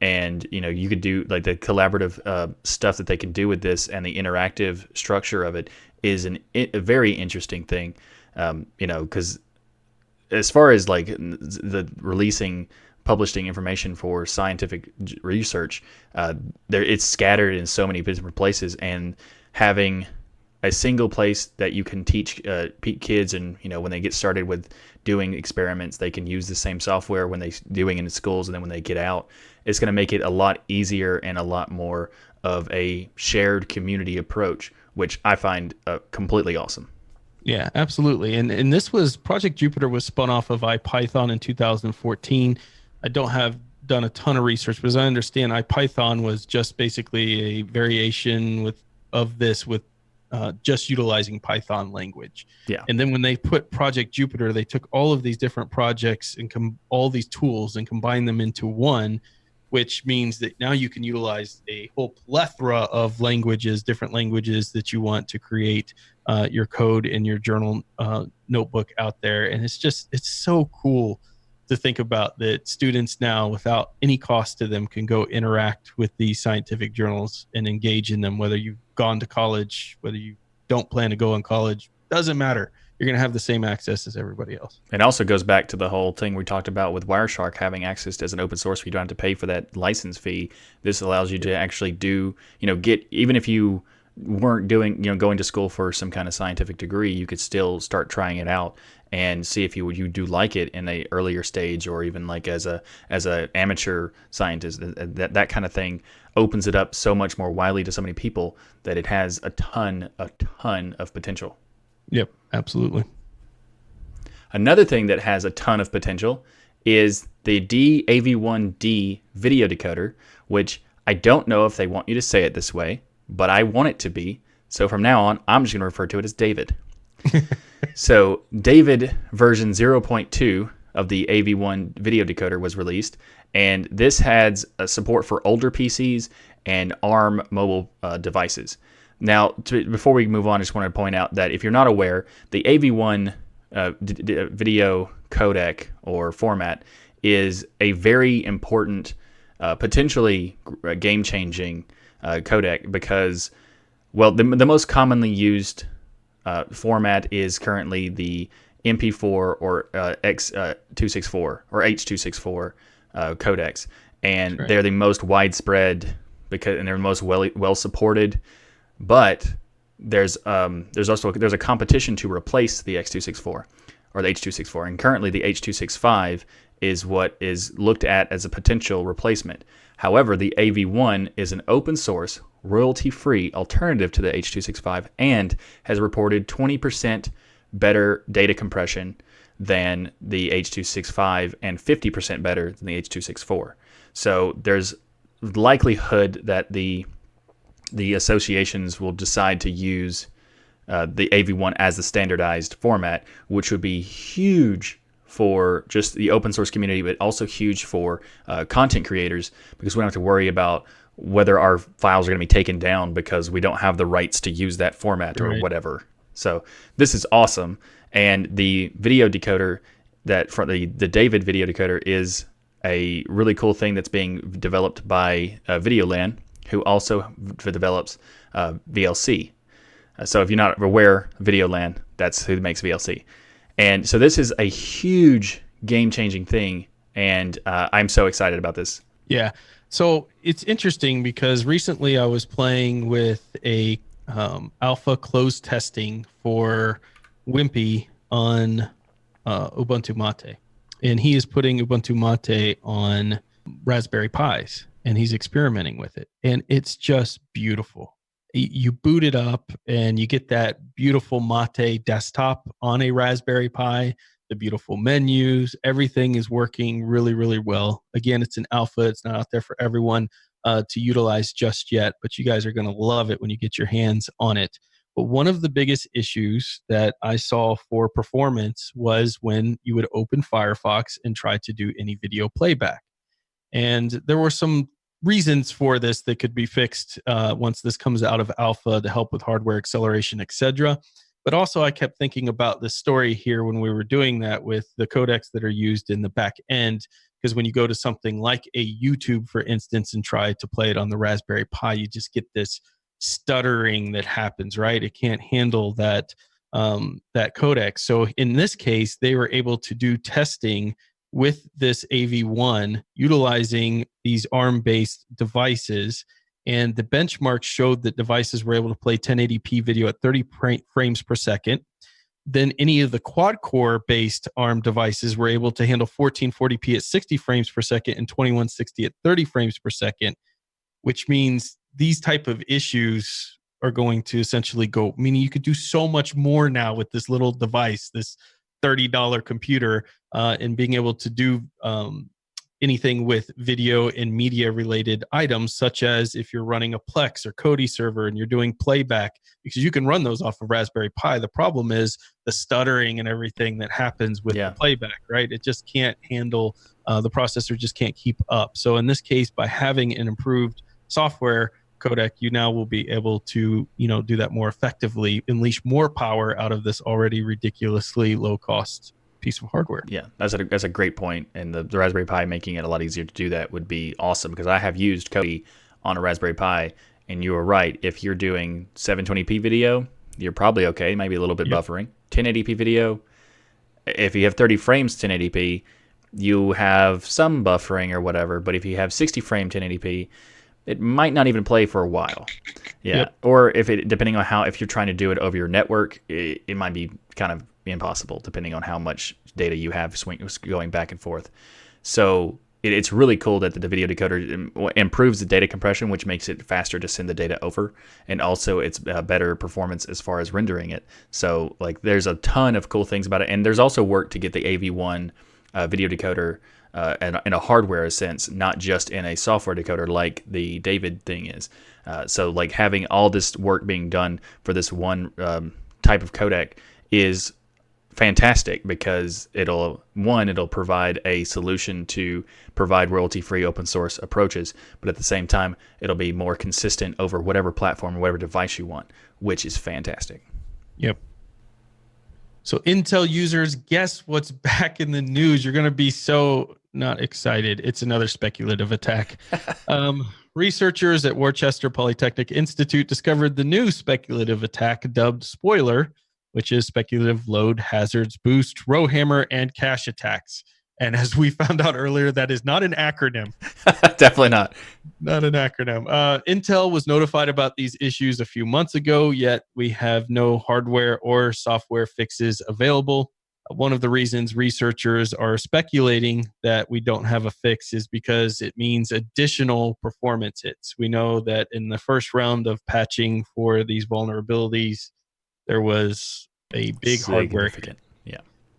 And you could do like the collaborative stuff that they can do with this, and the interactive structure of it is a very interesting thing. Because as far as like the publishing information for scientific research, it's scattered in so many different places, and having a single place that you can teach kids, and when they get started with doing experiments, they can use the same software when they're doing it in schools, and then when they get out, it's going to make it a lot easier and a lot more of a shared community approach, which I find completely awesome. Yeah, absolutely. And this was Project Jupiter was spun off of IPython in 2014. I don't have done a ton of research, but as I understand, IPython was just basically a variation of this with just utilizing Python language. Yeah. And then when they put Project Jupiter, they took all of these different projects and all these tools and combined them into one, which means that now you can utilize a whole plethora of languages, different languages that you want to create your code in your journal notebook out there. And it's so cool to think about that students now, without any cost to them, can go interact with these scientific journals and engage in them, whether you've gone to college, whether you don't plan to go in college, doesn't matter. You're going to have the same access as everybody else. It also goes back to the whole thing we talked about with Wireshark having access as an open source. You don't have to pay for that license fee. This allows you to actually do, get, even if you weren't doing, going to school for some kind of scientific degree, you could still start trying it out and see if you do like it in a earlier stage, or even like as a amateur scientist. That kind of thing opens it up so much more widely to so many people that it has a ton of potential. Yep, absolutely. Another thing that has a ton of potential is the DAV1D video decoder, which I don't know if they want you to say it this way, but I want it to be. So from now on, I'm just going to refer to it as David. So David version 0.2 of the AV1 video decoder was released, and this has support for older PCs and ARM mobile devices. Now, before we move on, I just want to point out that if you're not aware, the AV1 video codec or format is a very important, potentially game-changing codec because, well, the most commonly used format is currently the MP4 or X264 or H264 codecs, and they're the most widespread and they're most well supported. But there's a competition to replace the X264 or the H264, and currently the H265 is what is looked at as a potential replacement. However, the AV1 is an open source, royalty-free alternative to the H265 and has reported 20% better data compression than the H265 and 50% better than the H264. So there's likelihood that the associations will decide to use the AV1 as the standardized format, which would be huge for just the open source community, but also huge for content creators, because we don't have to worry about whether our files are going to be taken down because we don't have the rights to use that format or whatever. So this is awesome. And the video decoder for the David video decoder is a really cool thing that's being developed by Videolan, who also develops VLC. So if you're not aware, Videolan, that's who makes VLC. And so this is a huge game-changing thing, and I'm so excited about this. Yeah. So it's interesting because recently I was playing with a alpha closed testing for Wimpy on Ubuntu Mate. And he is putting Ubuntu Mate on Raspberry Pis, and he's experimenting with it. And it's just beautiful. You boot it up and you get that beautiful Mate desktop on a Raspberry Pi, the beautiful menus, everything is working really, really well. Again, it's an alpha. It's not out there for everyone to utilize just yet, but you guys are going to love it when you get your hands on it. But one of the biggest issues that I saw for performance was when you would open Firefox and try to do any video playback. And there were some reasons for this that could be fixed once this comes out of alpha to help with hardware acceleration, etc. But also I kept thinking about this story here when we were doing that with the codecs that are used in the back end, because when you go to something like a YouTube, for instance, and try to play it on the Raspberry Pi, you just get this stuttering that happens, right? It can't handle that codec. So in this case, they were able to do testing with this AV1 utilizing these ARM-based devices, and the benchmark showed that devices were able to play 1080p video at 30 frames per second. Then any of the quad-core based ARM devices were able to handle 1440p at 60 frames per second and 2160 at 30 frames per second, which means these type of issues are going to essentially go, meaning you could do so much more now with this little device, this $30 computer, and being able to do anything with video and media related items, such as if you're running a Plex or Kodi server and you're doing playback, because you can run those off of Raspberry Pi. The problem is the stuttering and everything that happens with the playback, right? It just can't handle, the processor just can't keep up. So in this case, by having an improved software codec, you now will be able to, do that more effectively, unleash more power out of this already ridiculously low cost piece of hardware. Yeah, that's a great point. And the Raspberry Pi making it a lot easier to do that would be awesome, because I have used Kodi on a Raspberry Pi, and you are right. If you're doing 720p video, you're probably okay. Maybe a little bit Yep. buffering. 1080p video, if you have 30 frames 1080p, you have some buffering or whatever. But if you have 60 frame 1080p, it might not even play for a while. Yeah. Yep. Or depending on if you're trying to do it over your network, it might be kind of impossible depending on how much data you have going back and forth. So it's really cool that the video decoder improves the data compression, which makes it faster to send the data over, and also it's better performance as far as rendering it. So like, there's a ton of cool things about it, and there's also work to get the AV1 video decoder in a hardware sense, not just in a software decoder like the David thing is. So like, having all this work being done for this one type of codec is fantastic, because it'll provide a solution to provide royalty-free open source approaches, but at the same time, it'll be more consistent over whatever platform or whatever device you want, which is fantastic. Yep. So Intel users, guess what's back in the news? You're going to be so not excited. It's another speculative attack. Researchers at Worcester Polytechnic Institute discovered the new speculative attack dubbed Spoiler, which is speculative load hazards boost, row hammer, and cache attacks. And as we found out earlier, that is not an acronym. Definitely not. Not an acronym. Intel was notified about these issues a few months ago, yet we have no hardware or software fixes available. One of the reasons researchers are speculating that we don't have a fix is because it means additional performance hits. We know that in the first round of patching for these vulnerabilities, there was a big hardware hit.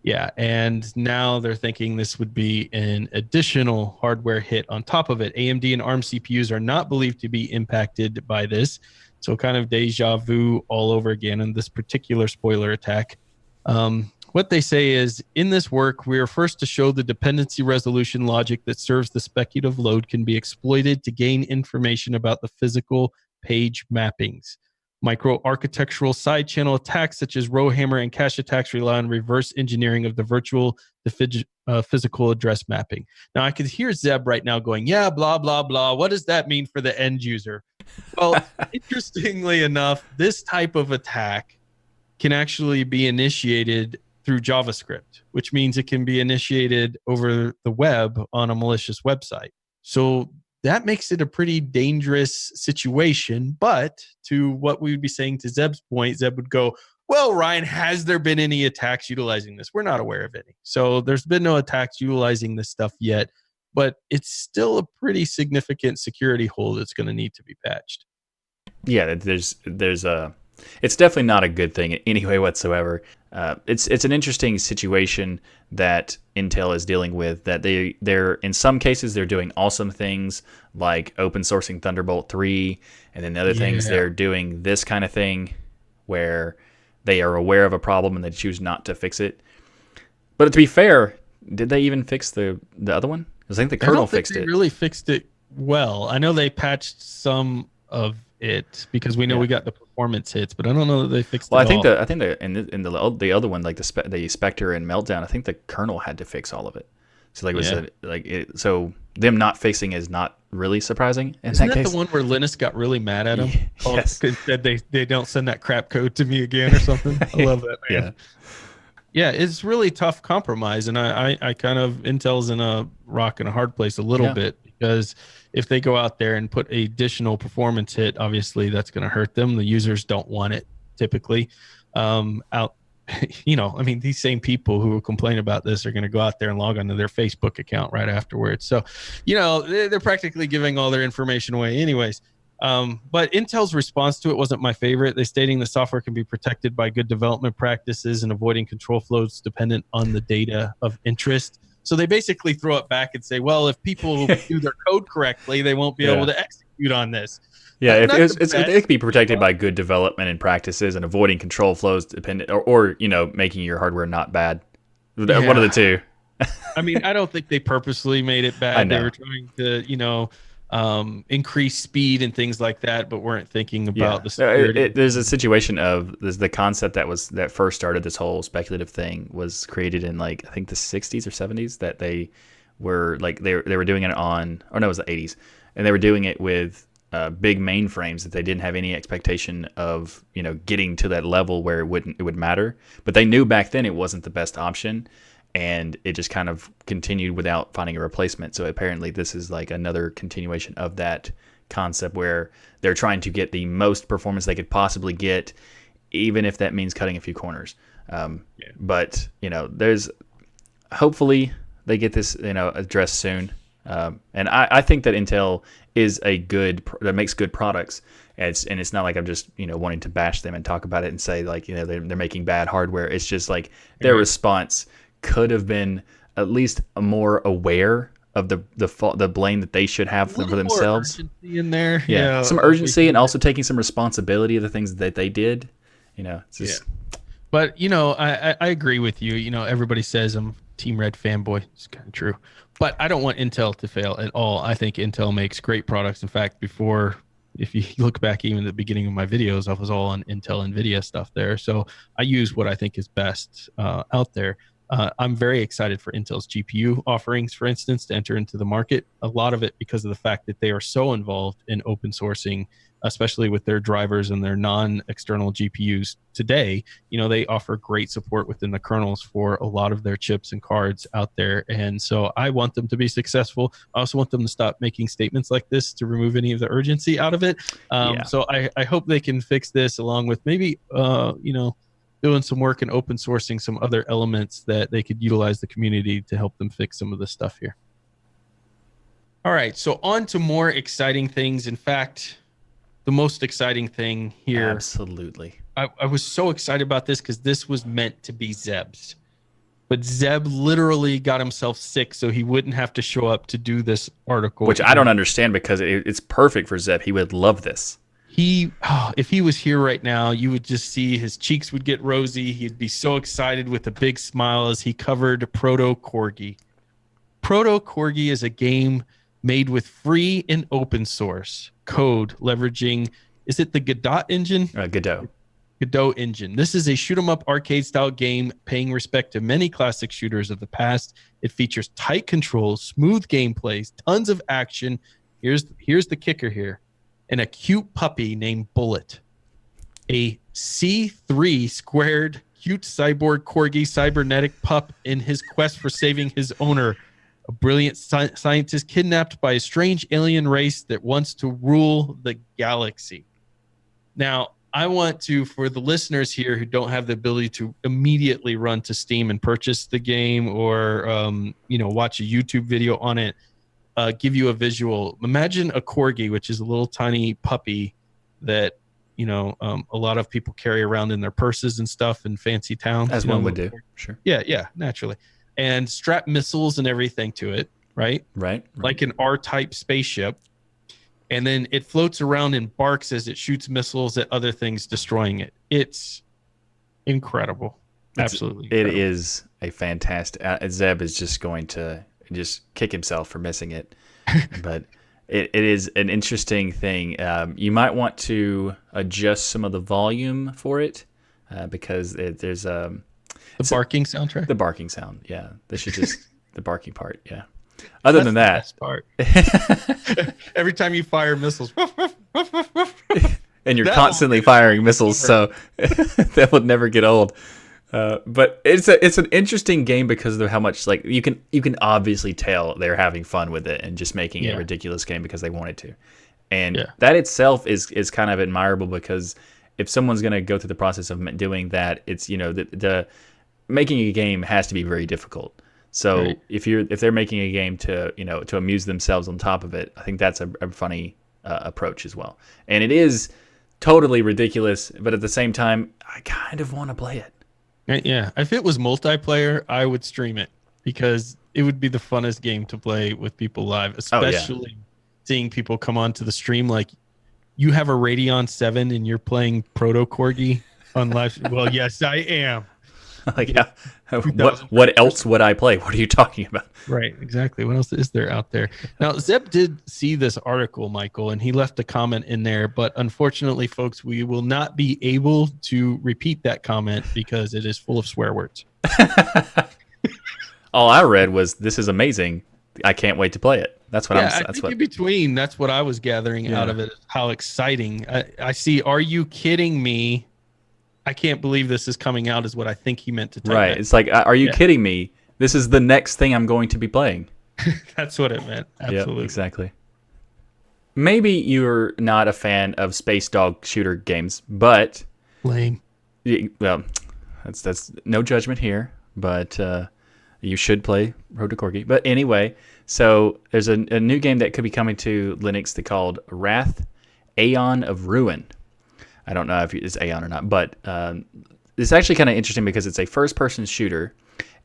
Yeah, and now they're thinking this would be an additional hardware hit on top of it. AMD and ARM CPUs are not believed to be impacted by this. So kind of deja vu all over again in this particular spoiler attack. What they say is, in this work, we are first to show the dependency resolution logic that serves the speculative load can be exploited to gain information about the physical page mappings. Micro-architectural side channel attacks such as row hammer and cache attacks rely on reverse engineering of the virtual to physical address mapping. Now, I could hear Zeb right now going, yeah, blah, blah, blah. What does that mean for the end user? Well, interestingly enough, this type of attack can actually be initiated through JavaScript, which means it can be initiated over the web on a malicious website. So that makes it a pretty dangerous situation. But to what we would be saying to Zeb's point, Zeb would go, well, Ryan, has there been any attacks utilizing this? We're not aware of any. So there's been no attacks utilizing this stuff yet, but it's still a pretty significant security hole that's going to need to be patched. Yeah, it's definitely not a good thing in any way whatsoever. It's an interesting situation that Intel is dealing with, that they're in some cases they're doing awesome things like open sourcing Thunderbolt 3, and then other things they're doing this kind of thing where they are aware of a problem and they choose not to fix it. But to be fair, did they even fix the other one? Because I think the kernel fixed it. They really fixed it well. I know they patched some of it because we know we got the performance hits, but I don't know that they fixed it. Well, I think the other one, like the Spectre and Meltdown, I think the kernel had to fix all of it. So so them not fixing is not really surprising in Isn't that case. The one where Linus got really mad at him? Yes. Said they don't send that crap code to me again or something. I love that, man. Yeah, it's really tough compromise, and I kind of, Intel's in a rock and a hard place a little bit, because if they go out there and put an additional performance hit, obviously that's going to hurt them. The users don't want it typically. These same people who complain about this are going to go out there and log onto their Facebook account right afterwards. So, they're practically giving all their information away anyways. But Intel's response to it wasn't my favorite. They stating the software can be protected by good development practices and avoiding control flows dependent on the data of interest. So they basically throw it back and say, well, if people do their code correctly, they won't be able to execute on this. Yeah, it could be protected by good development and practices and avoiding control flows dependent, or making your hardware not bad. One of the two. I mean, I don't think they purposely made it bad. They were trying to, increase speed and things like that, but weren't thinking about the security. There's a situation of the concept that first started this whole speculative thing was created in I think the 60s or 70s, that they were they were doing it on, or no, it was the 80s, and they were doing it with big mainframes that they didn't have any expectation of, getting to that level where it would matter. But they knew back then it wasn't the best option, and it just kind of continued without finding a replacement. So apparently this is like another continuation of that concept where they're trying to get the most performance they could possibly get, even if that means cutting a few corners. But there's hopefully they get this addressed soon. And I think that Intel is that makes good products. And it's not like I'm just wanting to bash them and talk about it and say like they're making bad hardware. It's just like their response could have been at least more aware of the blame that they should have for themselves. More urgency in there. Yeah, some urgency and also taking some responsibility of the things that they did. It's just. Yeah. But I agree with you. Everybody says I'm Team Red fanboy. It's kind of true. But I don't want Intel to fail at all. I think Intel makes great products. In fact, if you look back even at the beginning of my videos, I was all on Intel NVIDIA stuff there. So I use what I think is best out there. I'm very excited for Intel's GPU offerings, for instance, to enter into the market. A lot of it because of the fact that they are so involved in open sourcing, especially with their drivers and their non-external GPUs today. They offer great support within the kernels for a lot of their chips and cards out there. And so I want them to be successful. I also want them to stop making statements like this to remove any of the urgency out of it. So I hope they can fix this, along with maybe, doing some work and open sourcing some other elements that they could utilize the community to help them fix some of this stuff here. All right, so on to more exciting things. In fact, the most exciting thing here. Absolutely. I was so excited about this because this was meant to be Zeb's. But Zeb literally got himself sick so he wouldn't have to show up to do this article. Which I don't understand, because it's perfect for Zeb. He would love this. If he was here right now, you would just see his cheeks would get rosy. He'd be so excited with a big smile as he covered ProtoCorgi. ProtoCorgi is a game made with free and open source code leveraging, is it the Godot engine? Godot engine. This is a shoot 'em up arcade style game paying respect to many classic shooters of the past. It features tight controls, smooth gameplays, tons of action. Here's the kicker here. And a cute puppy named Bullet. A C3 squared cute cyborg corgi cybernetic pup in his quest for saving his owner. A brilliant scientist kidnapped by a strange alien race that wants to rule the galaxy. Now, I want to, for the listeners here who don't have the ability to immediately run to Steam and purchase the game or, watch a YouTube video on it, give you a visual. Imagine a corgi, which is a little tiny puppy that, a lot of people carry around in their purses and stuff in fancy towns. As one would do, sure. Yeah, naturally. And strap missiles and everything to it, right? Right. Like an R-type spaceship. And then it floats around and barks as it shoots missiles at other things, destroying it. It's incredible. Absolutely incredible. It is a fantastic... Zeb is just going to just kick himself for missing it. But it is an interesting thing. You might want to adjust some of the volume for it because there's... the barking soundtrack? The barking sound, yeah. This should just... the barking part, yeah. Other than that, the best part. Every time you fire missiles, and you're constantly firing missiles, so that would never get old. But it's an interesting game because of how much you can obviously tell they're having fun with it and just making a ridiculous game because they wanted to, and that itself is kind of admirable, because if someone's going to go through the process of doing that, it's the making a game has to be very difficult. So if they're making a game to amuse themselves on top of it, I think that's a funny approach as well. And it is totally ridiculous, but at the same time, I kind of want to play it. Yeah, if it was multiplayer, I would stream it because it would be the funnest game to play with people live, especially seeing people come onto the stream. Like, you have a Radeon 7 and you're playing ProtoCorgi on live. Well, yes, I am. What else would I play? What are you talking about? Right, exactly. What else is there out there? Now, Zeb did see this article, Michael, and he left a comment in there. But unfortunately, folks, we will not be able to repeat that comment because it is full of swear words. All I read was, "This is amazing. I can't wait to play it." That's what I think in between, that's what I was gathering out of it. How exciting. I see. Are you kidding me? I can't believe this is coming out is what I think he meant to type. Right. It's like, are you kidding me? This is the next thing I'm going to be playing. That's what it meant. Absolutely. Yep, exactly. Maybe you're not a fan of space dog shooter games, but lame. Well, that's no judgment here, but you should play ProtoCorgi. But anyway, so there's a new game that could be coming to Linux called Wrath, Aeon of Ruin. I don't know if it's Aeon or not, but it's actually kind of interesting because it's a first-person shooter,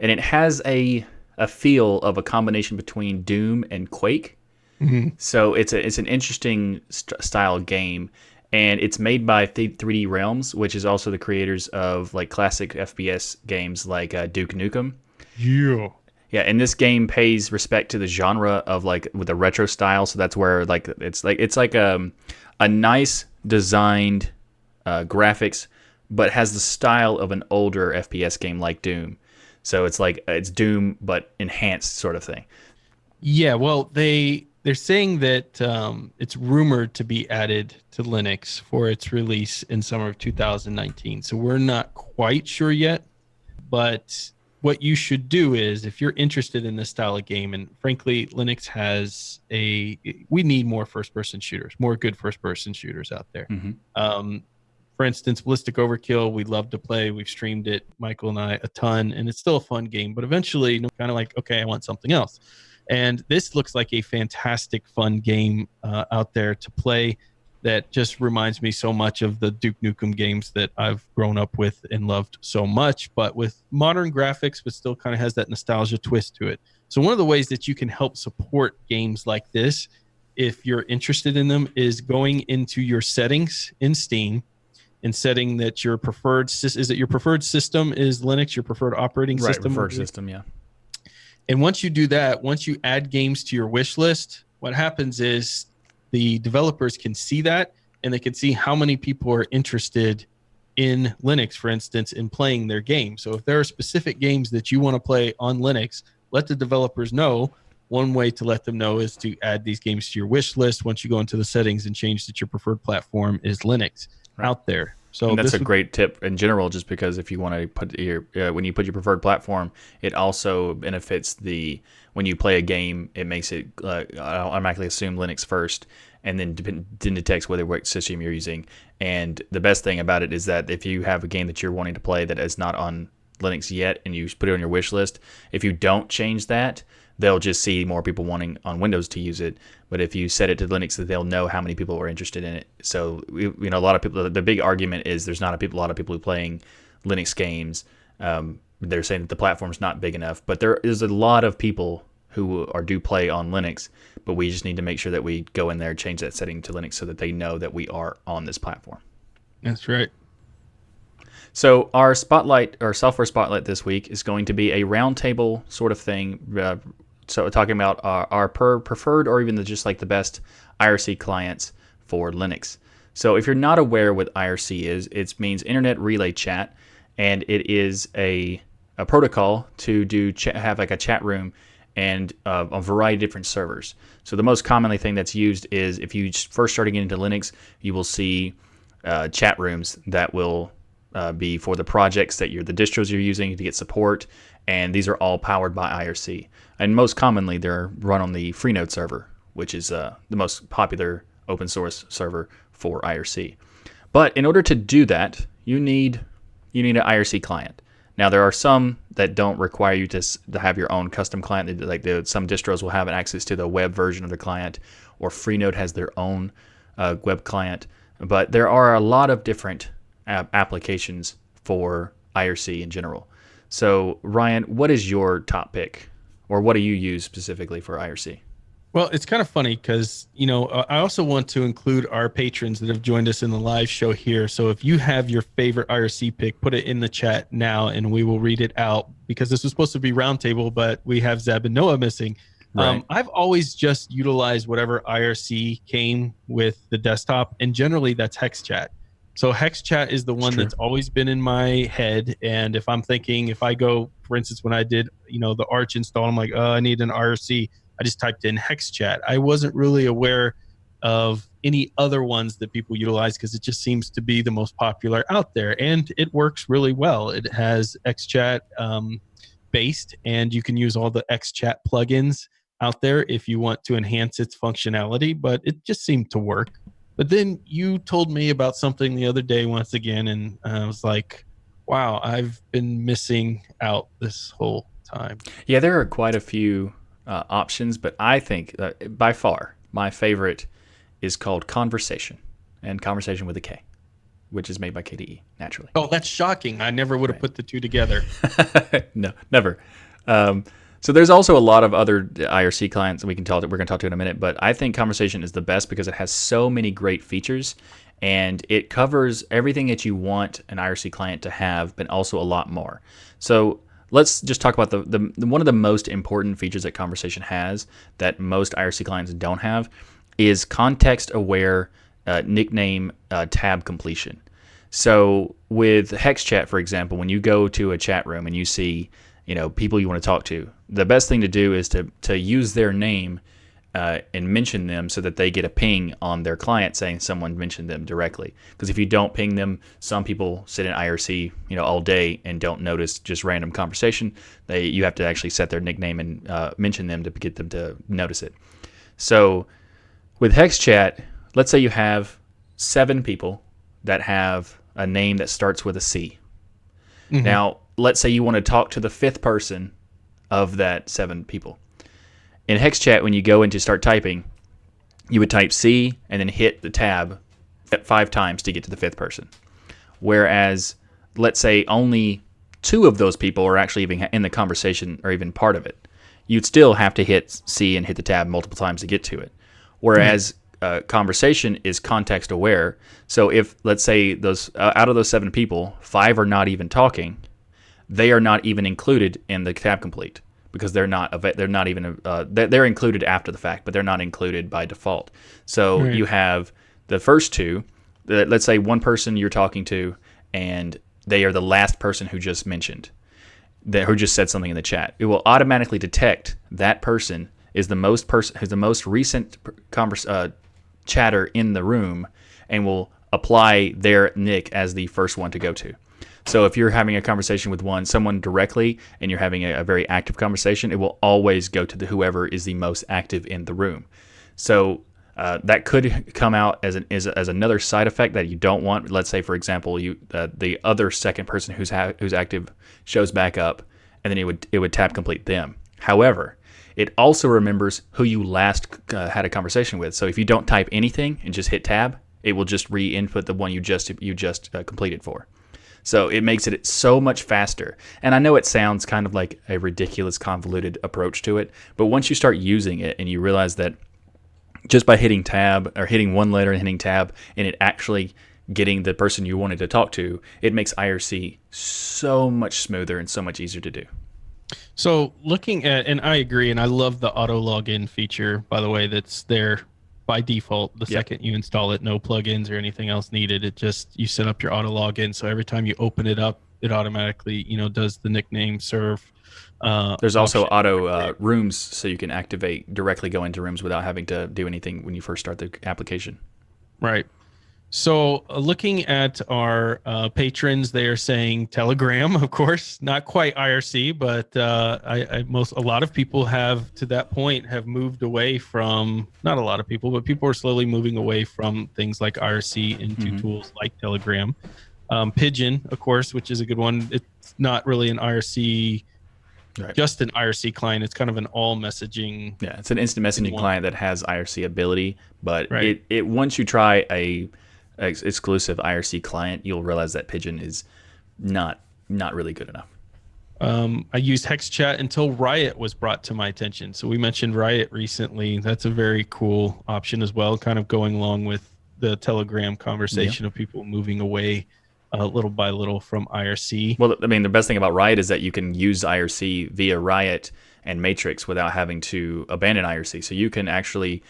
and it has a feel of a combination between Doom and Quake. Mm-hmm. So it's an interesting style game, and it's made by 3D Realms, which is also the creators of like classic FPS games like Duke Nukem. Yeah, and this game pays respect to the genre of like with a retro style. So that's where it's like a nice designed graphics, but has the style of an older FPS game like Doom. So it's like it's Doom but enhanced sort of thing. Yeah, well, they're saying that it's rumored to be added to Linux for its release in summer of 2019. So we're not quite sure yet, but what you should do is, if you're interested in this style of game, and frankly, Linux has we need more first-person shooters, more good first-person shooters out there. Mm-hmm. For instance, Ballistic Overkill, we love to play. We've streamed it, Michael and I, a ton, and it's still a fun game. But eventually, kind of like, okay, I want something else. And this looks like a fantastic, fun game out there to play that just reminds me so much of the Duke Nukem games that I've grown up with and loved so much, but with modern graphics, but still kind of has that nostalgia twist to it. So one of the ways that you can help support games like this, if you're interested in them, is going into your settings in Steam and setting that your preferred system is Linux, your preferred operating system? Preferred system, yeah. And once you do that, once you add games to your wish list, what happens is the developers can see that, and they can see how many people are interested in Linux, for instance, in playing their game. So if there are specific games that you want to play on Linux, let the developers know. One way to let them know is to add these games to your wish list once you go into the settings and change that your preferred platform is Linux out there. So and that's a great tip in general, just because if you want to put when you put your preferred platform, it also benefits when you play a game, it makes it automatically assume Linux first, and then detects what system you're using. And the best thing about it is that if you have a game that you're wanting to play that is not on Linux yet, and you put it on your wish list, if you don't change that, they'll just see more people wanting on Windows to use it. But if you set it to Linux, they'll know how many people are interested in it. So, a lot of people, the big argument is there's not a lot of people who are playing Linux games. They're saying that the platform's not big enough, but there is a lot of people who do play on Linux, but we just need to make sure that we go in there and change that setting to Linux so that they know that we are on this platform. That's right. So our spotlight, or software spotlight this week, is going to be a roundtable sort of thing. So we're talking about our preferred or even just like the best IRC clients for Linux. So if you're not aware what IRC is, it means Internet Relay Chat, and it is a protocol to have like a chat room and a variety of different servers. So the most commonly thing that's used is if you first starting into Linux, you will see chat rooms that will be for the projects that the distros you're using to get support, and these are all powered by IRC. And most commonly, they're run on the Freenode server, which is the most popular open source server for IRC. But in order to do that, you need an IRC client. Now, there are some that don't require you to have your own custom client. Some distros will have access to the web version of the client, or Freenode has their own web client. But there are a lot of different applications for IRC in general. So, Ryan, what is your top pick, or what do you use specifically for IRC? Well, it's kind of funny because, I also want to include our patrons that have joined us in the live show here. So if you have your favorite IRC pick, put it in the chat now and we will read it out, because this was supposed to be roundtable, but we have Zeb and Noah missing. Right. I've always just utilized whatever IRC came with the desktop, and generally that's Hexchat. So Hexchat is the one that's always been in my head. And if I'm thinking, if I go, for instance, when I did, the Arch install, I'm like, oh, I need an IRC. I just typed in Hexchat. I wasn't really aware of any other ones that people utilize because it just seems to be the most popular out there, and it works really well. It has Xchat based, and you can use all the Xchat plugins out there if you want to enhance its functionality, but it just seemed to work. But then you told me about something the other day once again, and I was like, wow, I've been missing out this whole time. Yeah, there are quite a few options, but I think by far my favorite is called Conversation, and Conversation with a K, which is made by KDE, naturally. Oh, that's shocking. I never would have put the two together. No, never. So there's also a lot of other IRC clients that we're going to talk to in a minute, but I think Conversation is the best because it has so many great features, and it covers everything that you want an IRC client to have, but also a lot more. So let's just talk about the one of the most important features that Conversation has that most IRC clients don't have is context-aware nickname tab completion. So with Hexchat, for example, when you go to a chat room and you see people you want to talk to, the best thing to do is to use their name and mention them so that they get a ping on their client saying someone mentioned them directly. Because if you don't ping them, some people sit in IRC all day and don't notice just random conversation. You have to actually set their nickname and mention them to get them to notice it. So with Hexchat, let's say you have 7 people that have a name that starts with a C. Mm-hmm. Now, let's say you want to talk to the 5th person of that 7 people. In Hexchat, when you go in to start typing, you would type C and then hit the tab 5 times to get to the 5th person. Whereas, let's say only 2 of those people are actually even in the conversation or even part of it. You'd still have to hit C and hit the tab multiple times to get to it. Whereas Conversation is context aware. So if, let's say, those out of those 7 people, 5 are not even talking, they are not even included in the tab complete because they're included after the fact, but they're not included by default. So you have the first 2. Let's say one person you're talking to, and they are the last person who just mentioned, who just said something in the chat. It will automatically detect that person is the most recent chatter in the room, and will apply their nick as the first one to go to. So if you're having a conversation with someone directly, and you're having a very active conversation, it will always go to whoever is the most active in the room. So that could come out as another side effect that you don't want. Let's say, for example, the other second person who's active shows back up, and then it would tab complete them. However, it also remembers who you last had a conversation with. So if you don't type anything and just hit tab, it will just re-input the one you just completed for. So it makes it so much faster. And I know it sounds kind of like a ridiculous, convoluted approach to it, but once you start using it and you realize that just by hitting tab or hitting one letter and hitting tab and it actually getting the person you wanted to talk to, it makes IRC so much smoother and so much easier to do. So looking at, and I agree, and I love the auto login feature, by the way, that's there by default. The second you install it, no plugins or anything else needed. It just, you set up your auto login. So every time you open it up, it automatically, does the nickname serve. There's also auto rooms, so you can directly go into rooms without having to do anything when you first start the application. Right. So looking at our patrons, they are saying Telegram, of course, not quite IRC, but a lot of people have, to that point, have moved away from, not a lot of people, but people are slowly moving away from things like IRC into tools like Telegram. Pigeon, of course, which is a good one. It's not really an IRC, just an IRC client. It's kind of an all messaging. Yeah, it's an instant messaging client that has IRC ability, but it once you try a exclusive IRC client, you'll realize that Pigeon is not really good enough. I used Hexchat until Riot was brought to my attention. So we mentioned Riot recently. That's a very cool option as well, kind of going along with the Telegram conversation of people moving away little by little from IRC. Well, I mean, the best thing about Riot is that you can use IRC via Riot and Matrix without having to abandon IRC. So you can actually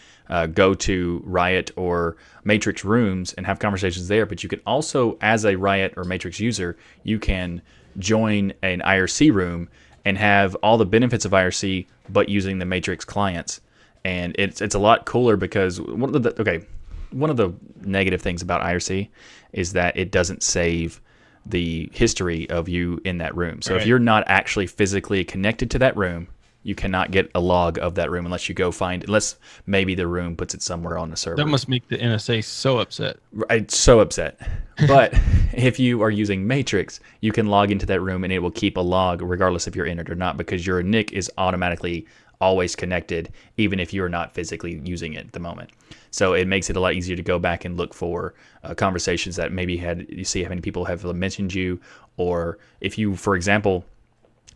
go to Riot or Matrix rooms and have conversations there, but you can also, as a Riot or Matrix user, you can join an IRC room and have all the benefits of IRC, but using the Matrix clients. And it's a lot cooler because one of the negative things about IRC is that it doesn't save the history of you in that room. So if you're not actually physically connected to that room, you cannot get a log of that room unless maybe the room puts it somewhere on the server. That must make the NSA so upset. Right, so upset. But if you are using Matrix, you can log into that room and it will keep a log regardless if you're in it or not, because your NIC is automatically always connected, even if you're not physically using it at the moment. So it makes it a lot easier to go back and look for conversations that maybe you see how many people have mentioned you, or if you, for example,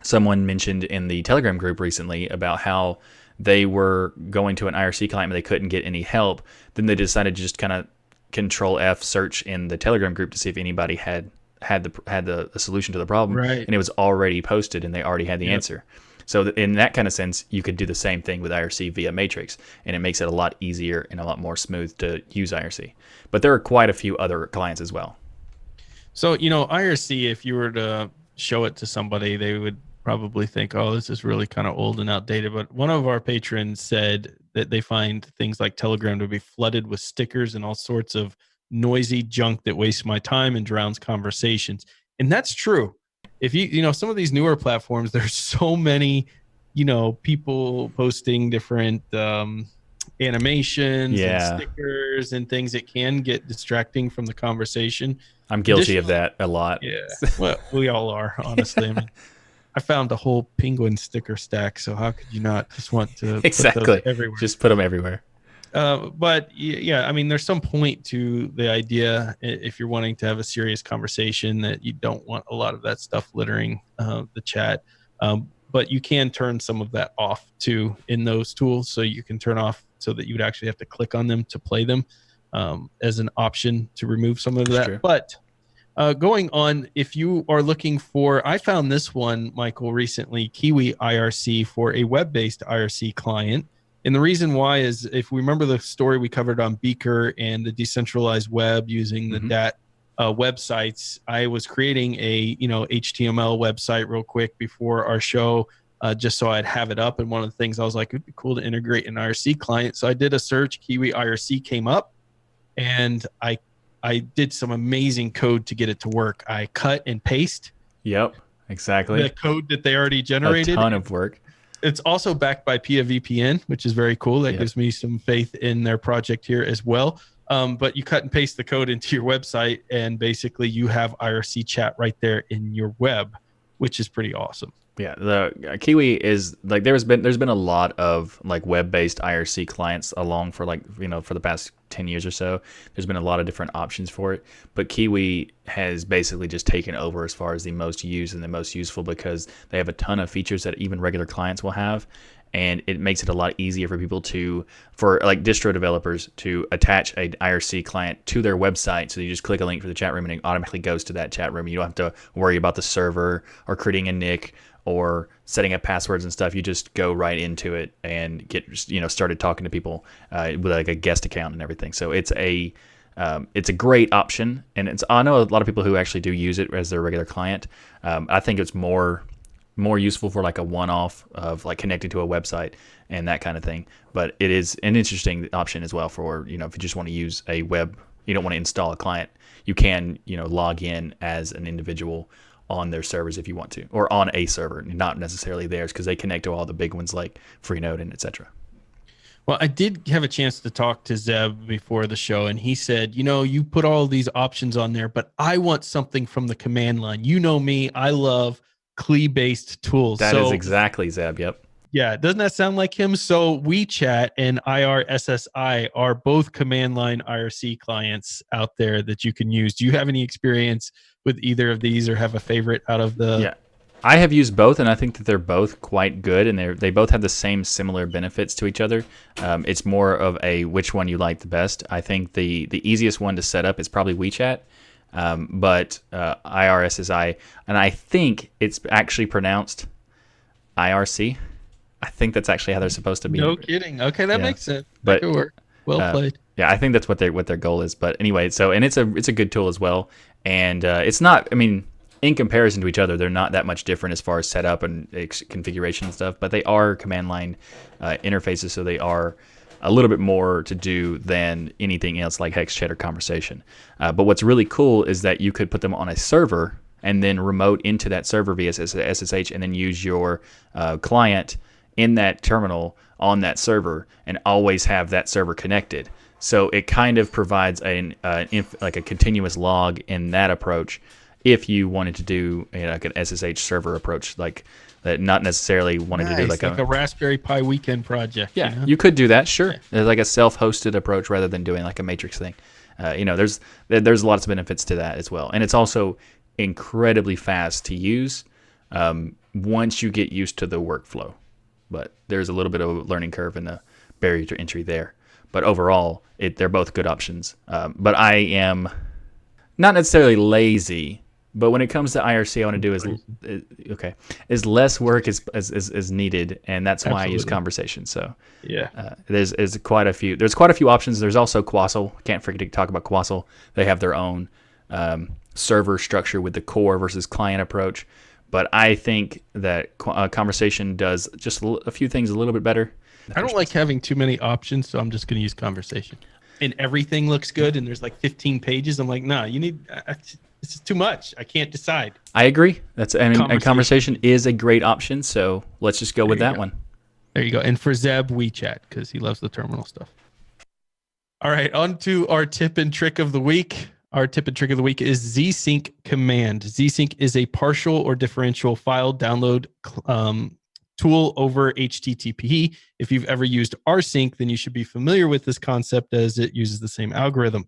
someone mentioned in the Telegram group recently about how they were going to an IRC client but they couldn't get any help. Then they decided to just kind of Control F search in the Telegram group to see if anybody had the solution to the problem, and it was already posted and they already had the answer. So in that kind of sense, you could do the same thing with IRC via Matrix, and it makes it a lot easier and a lot more smooth to use IRC. But there are quite a few other clients as well. So, IRC, if you were to show it to somebody, they would probably think, oh, this is really kind of old and outdated. But one of our patrons said that they find things like Telegram to be flooded with stickers and all sorts of noisy junk that wastes my time and drowns conversations. And that's true. If some of these newer platforms, there's so many, people posting different animations and stickers and things that can get distracting from the conversation. I'm guilty of that a lot. Yeah, well, we all are, honestly. I mean, I found a whole penguin sticker stack, so how could you not just want to exactly put those everywhere? Just put them everywhere. But yeah, I mean, there's some point to the idea if you're wanting to have a serious conversation that you don't want a lot of that stuff littering the chat. But you can turn some of that off too in those tools. So you can turn off so that you would actually have to click on them to play them as an option to remove some of that. True. But going on, if you are looking for, I found this one, Michael, recently, KiwiIRC for a web-based IRC client. And the reason why is, if we remember the story we covered on Beaker and the decentralized web using the DAT websites, I was creating a HTML website real quick before our show, just so I'd have it up. And one of the things I was like, it'd be cool to integrate an IRC client. So I did a search, KiwiIRC came up, and I did some amazing code to get it to work. I cut and paste. Yep, exactly. The code that they already generated. A ton of work. It's also backed by PIA VPN, which is very cool. That gives me some faith in their project here as well. But you cut and paste the code into your website, and basically you have IRC chat right there in your web, which is pretty awesome. Yeah, the Kiwi is like there's been a lot of like web-based IRC clients along for for the past 10 years or so. There's been a lot of different options for it, but Kiwi has basically just taken over as far as the most used and the most useful, because they have a ton of features that even regular clients will have, and it makes it a lot easier for people for distro developers to attach an IRC client to their website. So you just click a link for the chat room and it automatically goes to that chat room. You don't have to worry about the server or creating a NIC or setting up passwords and stuff. You just go right into it and get started talking to people with like a guest account and everything. So it's a great option, and I know a lot of people who actually do use it as their regular client. I think it's more useful for like a one-off of like connecting to a website and that kind of thing. But it is an interesting option as well for if you just want to use a web, you don't want to install a client, you can log in as an individual on their servers if you want to, or on a server, not necessarily theirs, because they connect to all the big ones like Freenode and etc. Well, I did have a chance to talk to Zeb before the show, and he said, you put all these options on there, but I want something from the command line. You know me, I love CLI-based tools. That is exactly Zeb, yep. Yeah, doesn't that sound like him? So Weechat and IRSSI are both command line IRC clients out there that you can use. Do you have any experience with either of these, or have a favorite out of the... Yeah, I have used both, and I think that they're both quite good, and they both have the same similar benefits to each other. It's more of a which one you like the best. I think the easiest one to set up is probably Weechat, but IRSSI, and I think it's actually pronounced IRC. I think that's actually how they're supposed to be. No kidding. Okay, that makes sense. That could work. Well played. Yeah, I think that's what their goal is. But anyway, and it's a good tool as well. And it's not. I mean, in comparison to each other, they're not that much different as far as setup and configuration and stuff, but they are command line interfaces, so they are a little bit more to do than anything else like Hexchat or Conversation. But what's really cool is that you could put them on a server and then remote into that server via SSH and then use your client in that terminal on that server and always have that server connected. So it kind of provides like a continuous log in that approach if you wanted to do like an SSH server approach, like that, not necessarily wanting to do like a Raspberry Pi weekend project. Yeah, you could do that, sure. Yeah. Like a self-hosted approach rather than doing like a matrix thing. There's lots of benefits to that as well. And it's also incredibly fast to use once you get used to the workflow. But there's a little bit of a learning curve and a barrier to entry there. But overall, they're both good options. But I am not necessarily lazy, but when it comes to IRC, I want to do is less work is needed, and that's why I use Conversation. So yeah, there's quite a few. There's quite a few options. There's also Quassel. Can't forget to talk about Quassel. They have their own server structure with the core versus client approach. But I think that Conversation does just a few things a little bit better. I don't like having too many options, so I'm just going to use Conversation. And everything looks good, and there's like 15 pages. I'm like, nah, you need... this is too much. I can't decide. I agree. And Conversation is a great option, so let's just go with that one. There you go. And for Zeb, Weechat, because he loves the terminal stuff. All right, on to our tip and trick of the week. Our tip and trick of the week is Zsync command. Zsync is a partial or differential file download tool over HTTP. If you've ever used rsync, then you should be familiar with this concept as it uses the same algorithm.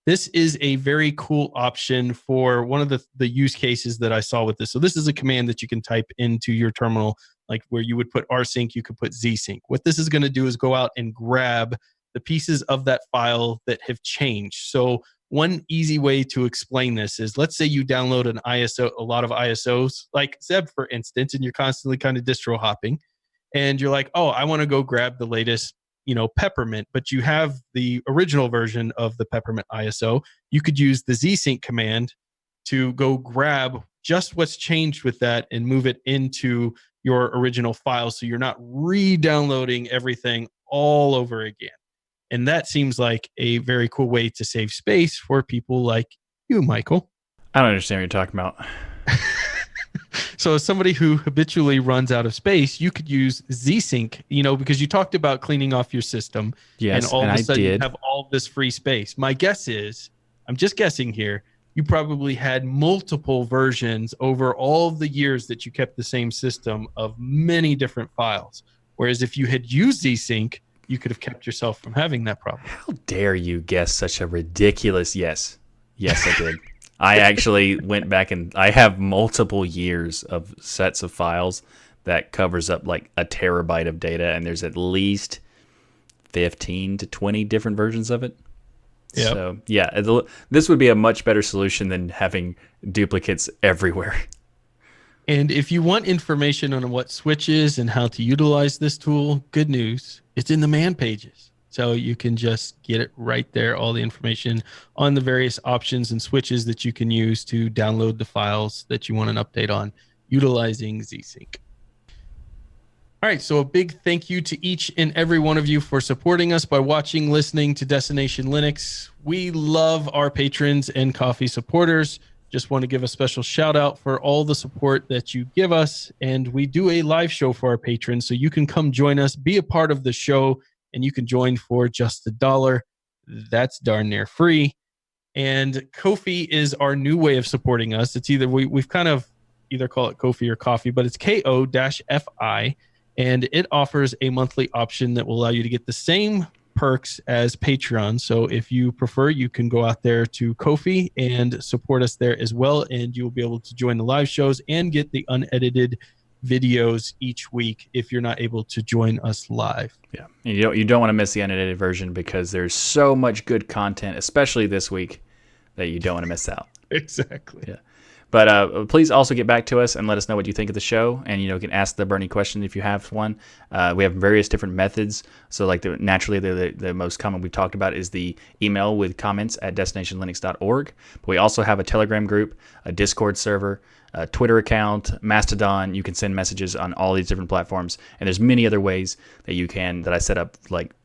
This is a very cool option for one of the use cases that I saw with this. So this is a command that you can type into your terminal, like where you would put rsync, you could put Zsync. What this is going to do is go out and grab the pieces of that file that have changed. So one easy way to explain this is, let's say you download an ISO, a lot of ISOs, like Zeb, for instance, and you're constantly kind of distro hopping, and you're like, oh, I want to go grab the latest, Peppermint, but you have the original version of the Peppermint ISO. You could use the Zsync command to go grab just what's changed with that and move it into your original file, so you're not re-downloading everything all over again. And that seems like a very cool way to save space for people like you, Michael. I don't understand what you're talking about. So as somebody who habitually runs out of space, you could use Zsync, because you talked about cleaning off your system. Yes, and all of a sudden you have all this free space. My guess is, I'm just guessing here, you probably had multiple versions over all of the years that you kept the same system of many different files. Whereas if you had used Zsync, you could have kept yourself from having that problem. How dare you guess such a ridiculous yes? Yes, I did. I actually went back and I have multiple years of sets of files that covers up like a terabyte of data, and there's at least 15 to 20 different versions of it. Yep. So yeah, this would be a much better solution than having duplicates everywhere. And if you want information on what switches and how to utilize this tool, good news, it's in the man pages. So you can just get it right there, all the information on the various options and switches that you can use to download the files that you want an update on utilizing Zsync. All right, so a big thank you to each and every one of you for supporting us by watching, listening to Destination Linux. We love our patrons and coffee supporters. Just want to give a special shout out for all the support that you give us. And we do a live show for our patrons, so you can come join us, be a part of the show, and you can join for just $1. That's darn near free. And Ko-fi is our new way of supporting us. It's either, we've kind of either call it Ko-fi or Coffee, but it's KO-FI. And it offers a monthly option that will allow you to get the same perks as Patreon. So if you prefer, you can go out there to Ko-fi and support us there as well. And you will be able to join the live shows and get the unedited videos each week if you're not able to join us live. Yeah, you don't want to miss the unedited version because there's so much good content, especially this week, that you don't want to miss out. Exactly. Yeah. But please also get back to us and let us know what you think of the show. And, you can ask the Bernie question if you have one. We have various different methods. So, like, naturally, the most common we've talked about is the email with comments at destinationlinux.org. But we also have a Telegram group, a Discord server, a Twitter account, Mastodon. You can send messages on all these different platforms. And there's many other ways that I set up. Like,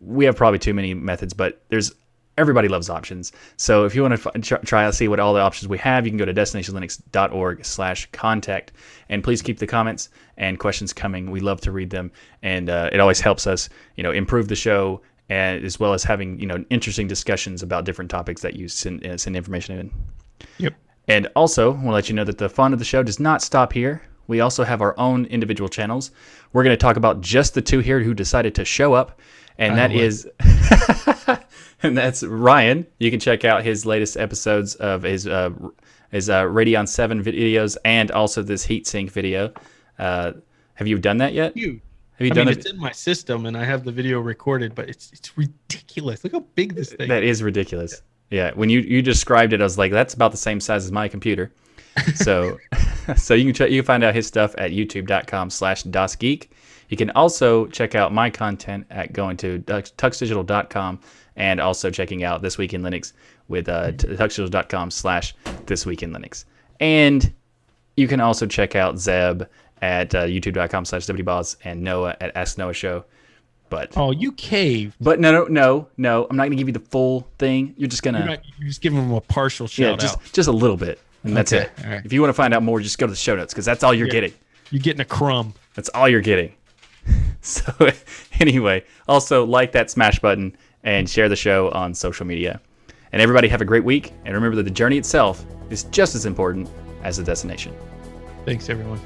we have probably too many methods, but everybody loves options. So if you want to try to see what all the options we have, you can go to destinationlinux.org/contact. And please keep the comments and questions coming. We love to read them. And it always helps us, improve the show, and as well as having, interesting discussions about different topics that you send information in. Yep. And also, I want to let you know that the fun of the show does not stop here. We also have our own individual channels. We're going to talk about just the two here who decided to show up. And that is... And that's Ryan. You can check out his latest episodes of his Radeon 7 videos and also this heatsink video. Have you done that yet? Huge. Have you done it? It's in my system and I have the video recorded, but it's ridiculous. Look how big this thing is. That is ridiculous. Yeah. When you described it, I was like, that's about the same size as my computer. So you can find out his stuff at youtube.com/DasGeek. You can also check out my content at going to tuxdigital.com and also checking out This Week in Linux with tuxdigital.com/thisweekinlinux. And you can also check out Zeb at youtube.com/WBoz and Noah at Ask Noah Show. But you caved. But no. I'm not going to give you the full thing. You're just going to... You're just giving them a partial shout out. Just a little bit. And that's it. All right. If you want to find out more, just go to the show notes because that's all you're getting. You're getting a crumb. That's all you're getting. So anyway, also like that smash button and share the show on social media. And everybody have a great week. And remember that the journey itself is just as important as the destination. Thanks, everyone.